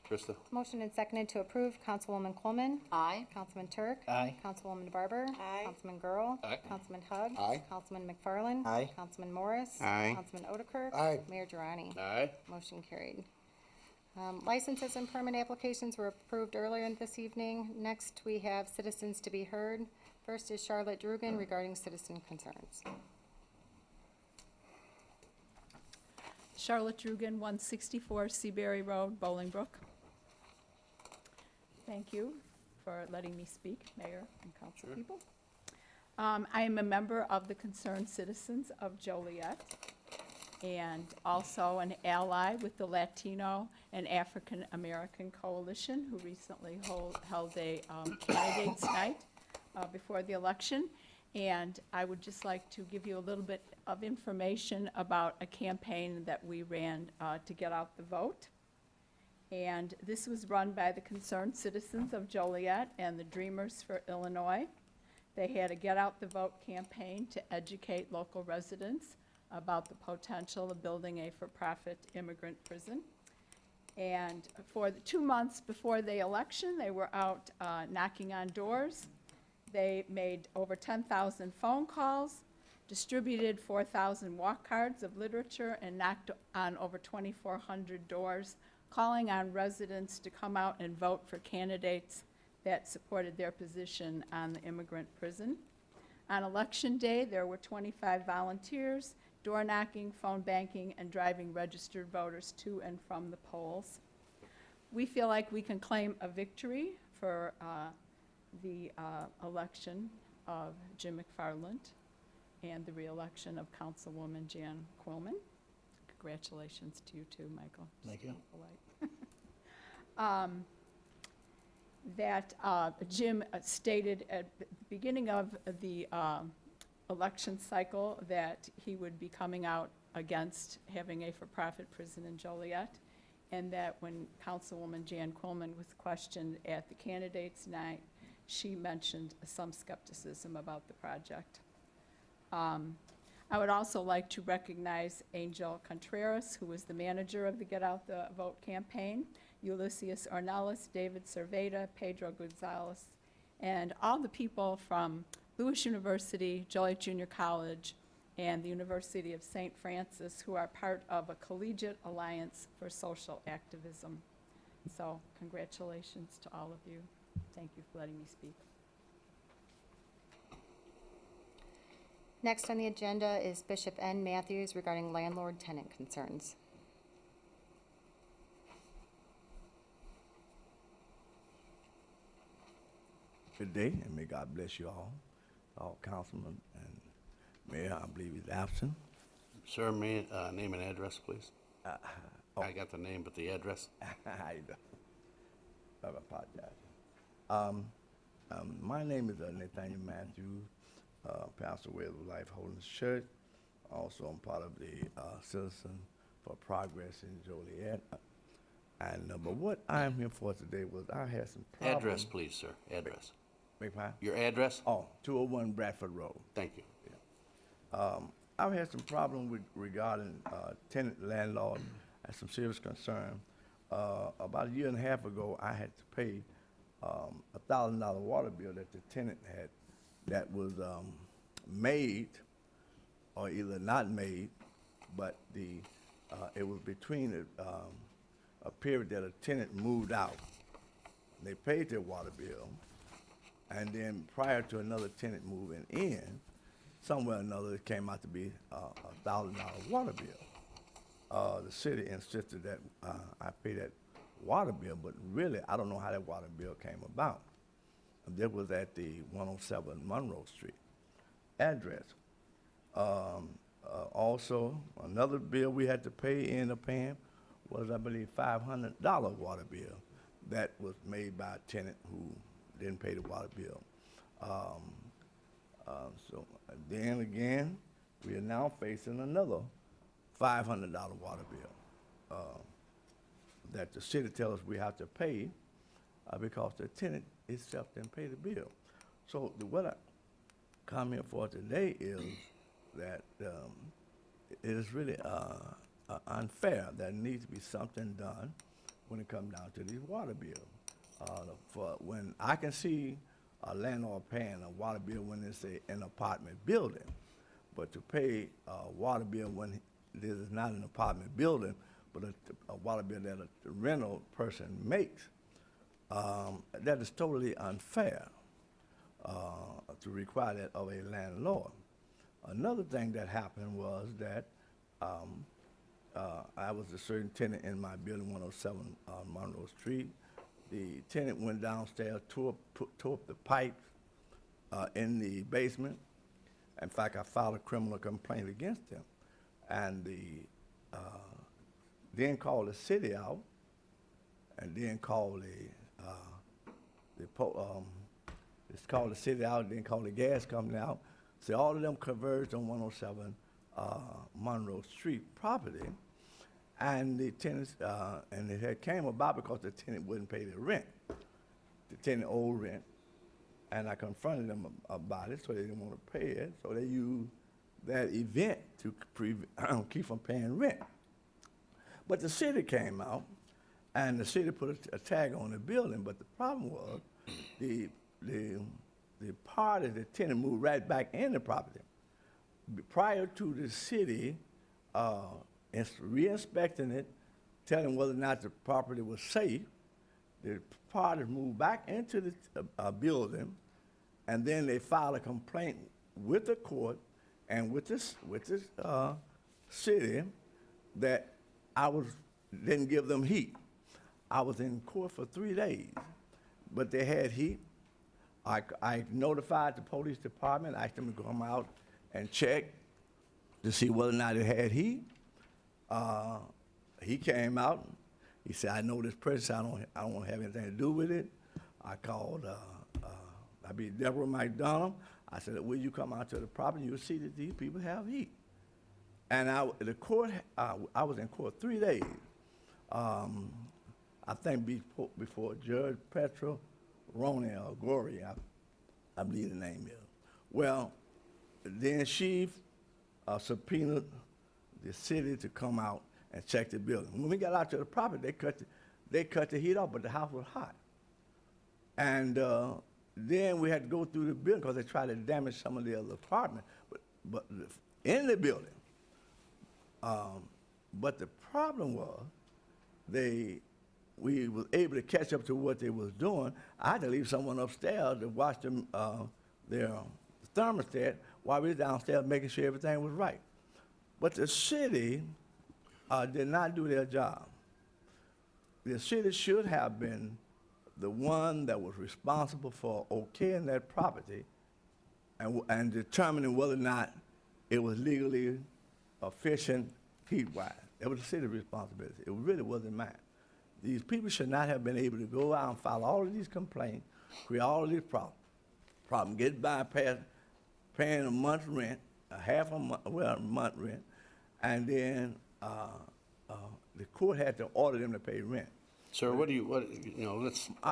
Krista? Motion and seconded to approve. Councilwoman Coleman. Aye. Councilman Turk. Aye. Councilwoman Barber. Aye. Councilman Girl. Aye. Councilman Hug. Aye. Councilman McFarland. Aye. Councilman Morris. Aye. Councilman Otterkirk. Aye. Mayor Durrani. Aye. Motion carried. Licenses and permit applications were approved earlier this evening. Next, we have citizens to be heard. First is Charlotte Drugan regarding citizen concerns. Charlotte Drugan, 164 Seabury Road, Bolingbrook. Thank you for letting me speak, Mayor and council people. I am a member of the Concerned Citizens of Joliet and also an ally with the Latino and African American Coalition, who recently held a candidates night before the election. And I would just like to give you a little bit of information about a campaign that we ran to get out the vote. And this was run by the Concerned Citizens of Joliet and the Dreamers for Illinois. They had a Get Out the Vote campaign to educate local residents about the potential of building a for-profit immigrant prison. And for the 2 months before the election, they were out knocking on doors. They made over 10,000 phone calls, distributed 4,000 walk cards of literature, and knocked on over 2,400 doors, calling on residents to come out and vote for candidates that supported their position on the immigrant prison. On election day, there were 25 volunteers, door knocking, phone banking, and driving registered voters to and from the polls. We feel like we can claim a victory for the election of Jim McFarland and the reelection of Councilwoman Jan Quillman. Congratulations to you too, Michael. Thank you. That Jim stated at the beginning of the election cycle that he would be coming out against having a for-profit prison in Joliet, and that when Councilwoman Jan Quillman was questioned at the candidates' night, she mentioned some skepticism about the project. I would also like to recognize Angel Contreras, who was the manager of the Get Out the Vote campaign, Ulysses Ornelas, David Cerveda, Pedro Gonzalez, and all the people from Lewis University, Joliet Junior College, and the University of St. Francis, who are part of a collegiate alliance for social activism. So congratulations to all of you. Thank you for letting me speak. Next on the agenda is Bishop N. Matthews regarding landlord-tenant concerns. Good day, and may God bless you all councilmen and mayor, I believe he's absent. Sir, name and address, please. I got the name, but the address? I apologize. My name is Nathaniel Matthews, pastor of Way of Life Holiness Church. Also, I'm part of the Citizen for Progress in Joliet. And but what I'm here for today was I had some problems. Address, please, sir. Address. Beg pardon? Your address? Oh, 201 Bradford Road. Thank you. Yeah. I've had some problem regarding tenant landlord and some serious concern. About a year and a half ago, I had to pay a $1,000 water bill that the tenant had that was made or either not made, but it was between a period that a tenant moved out. They paid their water bill, and then prior to another tenant moving in, somewhere or another it came out to be a $1,000 water bill. The city insisted that I pay that water bill, but really I don't know how that water bill came about. That was at the 107 Monroe Street address. Also, another bill we had to pay in the paying was, I believe, $500 water bill that was made by a tenant who didn't pay the water bill. So then again, we are now facing another $500 water bill that the city tells us we have to pay because the tenant itself didn't pay the bill. So what I come here for today is that it is really unfair. There needs to be something done when it comes down to these water bills. For when I can see a landlord paying a water bill when it's an apartment building, but to pay a water bill when this is not an apartment building, but a water bill that a rental person makes, that is totally unfair to require that of a landlord. Another thing that happened was that I was a certain tenant in my building, 107 Monroe Street. The tenant went downstairs, tore up the pipes in the basement. In fact, I filed a criminal complaint against him, and then called the city out, and then called called the city out, then called the gas company out. So all of them converged on 107 Monroe Street property, and the tenants, and it had came about because the tenant wouldn't pay the rent. The tenant owed rent, and I confronted them about it, so they didn't want to pay it, so they used that event to keep from paying rent. But the city came out, and the city put a tag on the building, but the problem was the tenant moved right back in the property. Prior to the city re-inspecting it, telling whether or not the property was safe, the party moved back into the building, and then they filed a complaint with the court and with this city that didn't give them heat. I was in court for 3 days, but they had heat. I notified the police department, asked them to come out and check to see whether or not it had heat. He came out. He said, "I know this person. I don't want to have anything to do with it." I called, Deborah McDonough. I said, "Will you come out to the property? You'll see that these people have heat." And I was in court 3 days. I think before Judge Petro Roney or Gory, I believe the name is. Well, then she subpoenaed the city to come out and check the building. When we got out to the property, they cut the heat off, but the house was hot. And then we had to go through the building because they tried to damage some of the other apartments, but in the building. But the problem was we were able to catch up to what they was doing. I had to leave someone upstairs to watch them, their thermostat while we were downstairs making sure everything was right. But the city did not do their job. The city should have been the one that was responsible for okaying that property and determining whether or not it was legally efficient heat-wise. It was the city's responsibility. It really wasn't mine. These people should not have been able to go out and file all of these complaints, create all of these problems, get by paying a month's rent, a month rent, and then the court had to order them to pay rent. Sir, what are you looking I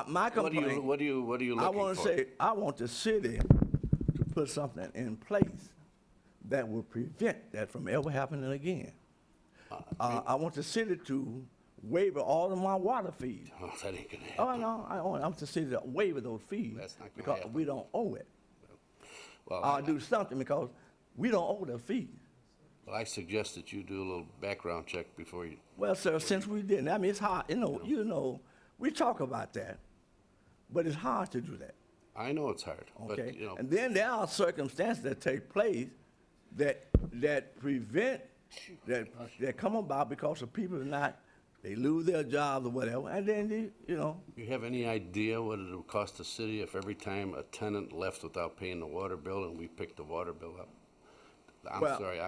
want to for? say, I want the city to put something in place that will prevent that from ever happening again. I want the city to waive all of my water fees. Oh, that ain't gonna happen. Oh, no, I want the city to waive those fees That's not gonna because happen. we don't owe it. Well, I'll do something because we don't owe the fees. Well, I suggest that you do a little background check before you. Well, sir, since we didn't, I mean, it's hard, you know, we talk about that, but it's hard to do that. I know it's hard, Okay, but, and then there are circumstances that take place that prevent, that come about because the people they lose their jobs or whatever, and then You have any idea what it would cost the city if every time a tenant left without paying the water bill and we picked the water bill up? I'm sorry,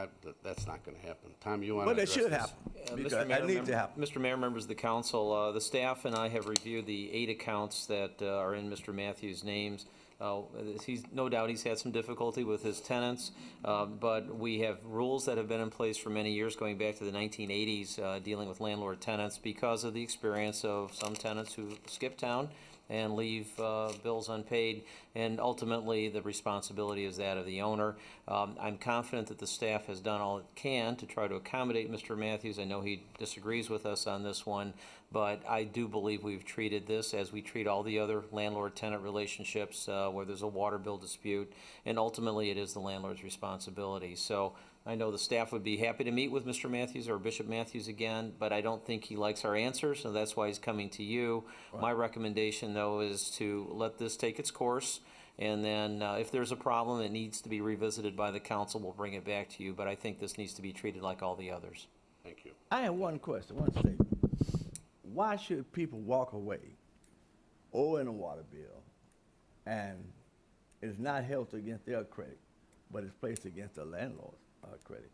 that's not gonna happen. Tom, you wanna address this? But it should happen, because that needs to happen. Mr. Mayor, members of the council, the staff and I have reviewed the 8 accounts that are in Mr. Matthews' names. No doubt he's had some difficulty with his tenants, but we have rules that have been in place for many years, going back to the 1980s, dealing with landlord tenants because of the experience of some tenants who skip town and leave bills unpaid. and ultimately the responsibility is that of the owner. I'm confident that the staff has done all it can to try to accommodate Mr. Matthews. I know he disagrees with us on this one, but I do believe we've treated this as we treat all the other landlord-tenant relationships where there's a water bill dispute, and ultimately it is the landlord's responsibility. So I know the staff would be happy to meet with Mr. Matthews or Bishop Matthews again, but I don't think he likes our answers, so that's why he's coming to you. My recommendation, though, is to let this take its course, and then if there's a problem that needs to be revisited by the council, we'll bring it back to you, but I think this needs to be treated like all the others. Thank you. I have one question, one statement. Why should people walk away owing a water bill and it's not held against their credit, but it's placed against the landlord's credit?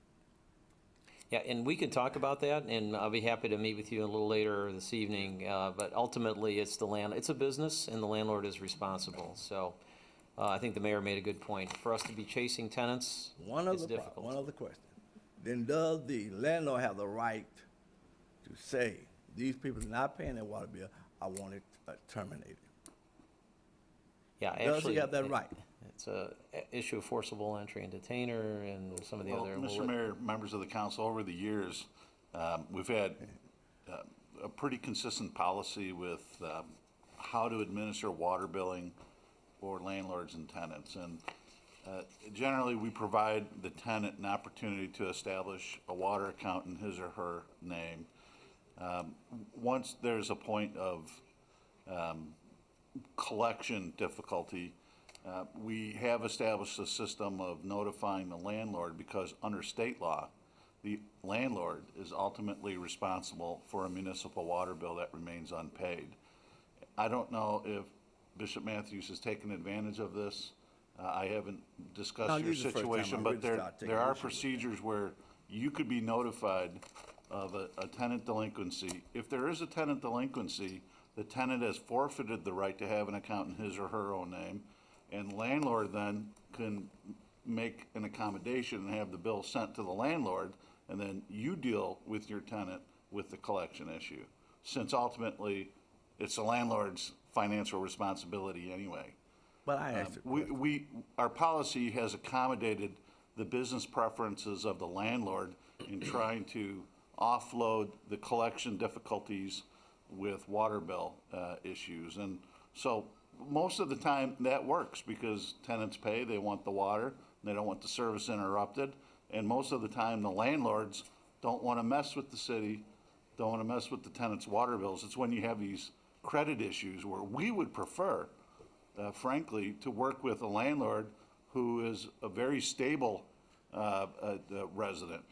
Yeah, and we can talk about that, and I'll be happy to meet with you a little later this evening. But ultimately, it's it's a business, and the landlord is responsible. So I think the mayor made a good point. For us to be chasing tenants, it's difficult. One other question. Then does the landlord have the right to say, these people are not paying their water bill, I want it terminated? Yeah, Does actually, he have that right? It's a issue of forcible entry and detainer and some of the other. Mr. Mayor, members of the council, over the years, we've had a pretty consistent policy with how to administer water billing for landlords and tenants. And generally, we provide the tenant an opportunity to establish a water account in his or her name. Once there's a point of collection difficulty, we have established a system of notifying the landlord, because under state law, the landlord is ultimately responsible for a municipal water bill that remains unpaid. I don't know if Bishop Matthews has taken advantage of this. I haven't discussed your situation, but there are procedures where you could be notified of a tenant delinquency. If there is a tenant delinquency, the tenant has forfeited the right to have an account in his or her own name, and landlord then can make an accommodation and have the bill sent to the landlord, and then you deal with your tenant with the collection issue, since ultimately it's the landlord's financial responsibility anyway. But I asked our policy has accommodated the business preferences of the landlord in trying to offload the collection difficulties with water bill issues. And so most of the time that works, because tenants pay, they want the water, they don't want the service interrupted. And most of the time the landlords don't want to mess with the city, don't want to mess with the tenants' water bills. It's when you have these credit issues where we would prefer, frankly, to work with a landlord who is a very stable resident.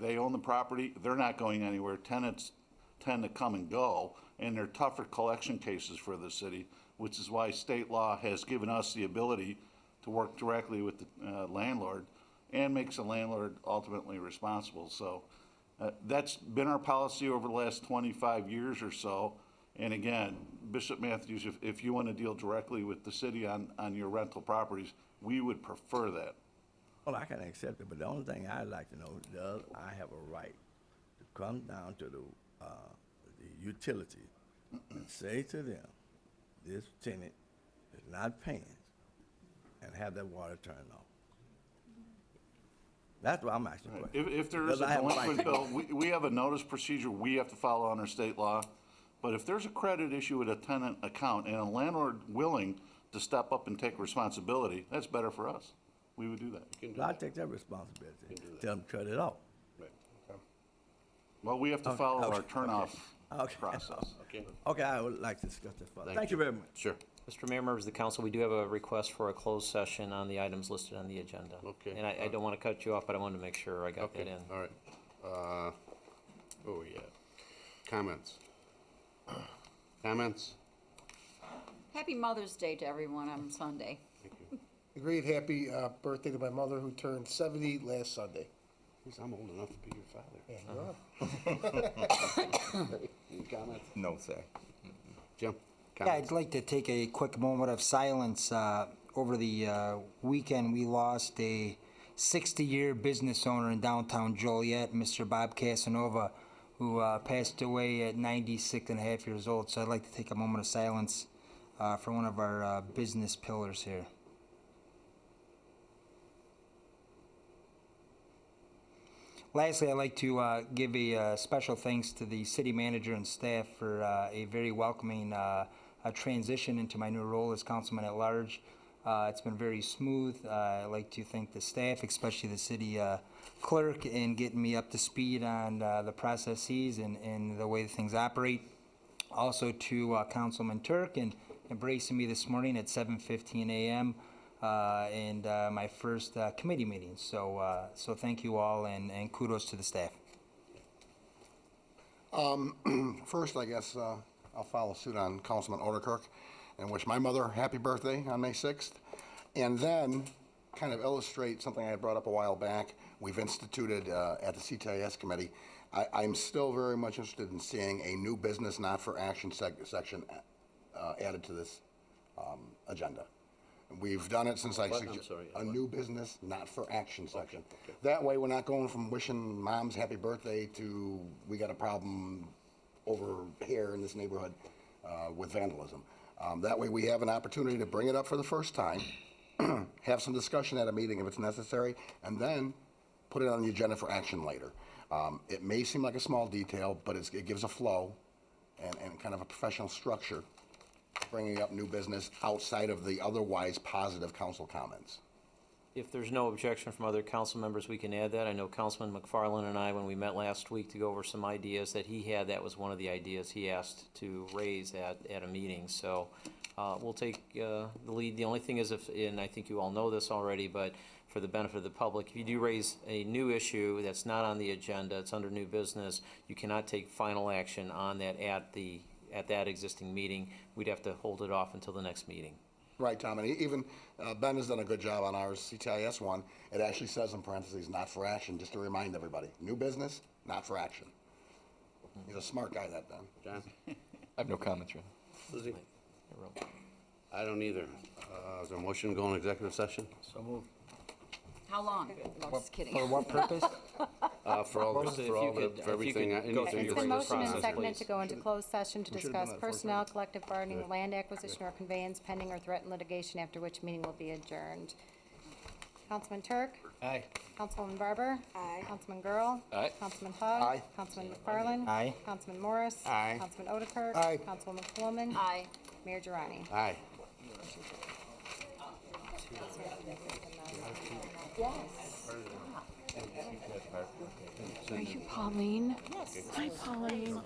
They own the property, they're not going anywhere. Tenants tend to come and go, and they're tougher collection cases for the city, which is why state law has given us the ability to work directly with the landlord and makes the landlord ultimately responsible. So that's been our policy over the last 25 years or so. And again, Bishop Matthews, if you want to deal directly with the city on your rental properties, we would prefer that. Well, I can accept it, but the only thing I'd like to know, does I have a right to come down to the utility and say to them, this tenant is not paying, and have that water turned off? That's what I'm asking. If there is a delinquent bill, we have a notice procedure we have to follow under state law. But if there's a credit issue with a tenant account and a landlord willing to step up and take responsibility, that's better for us. We would do that. I take that responsibility. Tell them to cut it off. Right. Well, we have to follow our turn-off process. Okay, I would like to discuss this further. Thank you very much. Sure. Mr. Mayor, members of the council, we do have a request for a closed session on the items listed on the agenda. Okay. And I don't want to cut you off, but I wanted to make sure I got that in. All right. Where we at? Comments? Comments? Happy Mother's Day to everyone on Sunday. Agreed. Happy birthday to my mother, who turned 70 last Sunday. I'm old enough to be your father. Yeah, you are. Any comments? No, sir. Jim? Yeah, I'd like to take a quick moment of silence. Over the weekend, we lost a 60-year business owner in downtown Joliet, Mr. Bob Casanova, who passed away at 96 and a half years old. So I'd like to take a moment of silence for one of our business pillars here. Lastly, I'd like to give a special thanks to the city manager and staff for a very welcoming transition into my new role as councilman at large. It's been very smooth. I'd like to thank the staff, especially the city clerk, in getting me up to speed on the processes and the way things operate. Also to Councilman Turk and embracing me this morning at 7:15 a.m. And my first committee meeting. So thank you all and kudos to the staff. First, I guess I'll follow suit on Councilman Odekirk and wish my mother happy birthday on May 6th. And then kind of illustrate something I had brought up a while back. We've instituted at the CTIS committee. I'm still very much interested in seeing a new business not for action section added to this agenda. We've done it since I suggested a new business not for action section. Okay. That way we're not going from wishing moms happy birthday to we got a problem over here in this neighborhood with vandalism. That way we have an opportunity to bring it up for the first time, have some discussion at a meeting if it's necessary, and then put it on the agenda for action later. It may seem like a small detail, but it gives a flow and kind of a professional structure, bringing up new business outside of the otherwise positive council comments. If there's no objection from other council members, we can add that. I know Councilman McFarland and I, when we met last week to go over some ideas that he had, that was one of the ideas he asked to raise at a meeting. So we'll take the lead. The only thing is, and I think you all know this already, but for the benefit of the public, if you do raise a new issue that's not on the agenda, it's under new business, you cannot take final action on that at that existing meeting. We'd have to hold it off until the next meeting. Right, Tom, and even Ben has done a good job on our CTIS one. It actually says in parentheses, not for action, just to remind everybody. New business, not for action. He's a smart guy, that Ben. John? I have no comments, Ron. Suzie? I don't either. Is there a motion to go into executive session? So moved. How long? No, just kidding. For what purpose? For everything. It's been motioned and seconded to go into closed session to discuss personnel, collective bargaining, land acquisition or conveyance pending or threatened litigation, after which meeting will be adjourned. Councilman Turk? Aye. Councilwoman Barber? Aye. Councilman Girl? Aye. Councilman Hug? Aye. Councilman McFarland? Aye. Councilman Morris? Aye. Councilman Odekirk? Aye. Councilwoman Coleman? Aye. Mayor Girani? Aye. Yes. Are you Pauline? Yes. Hi, Pauline.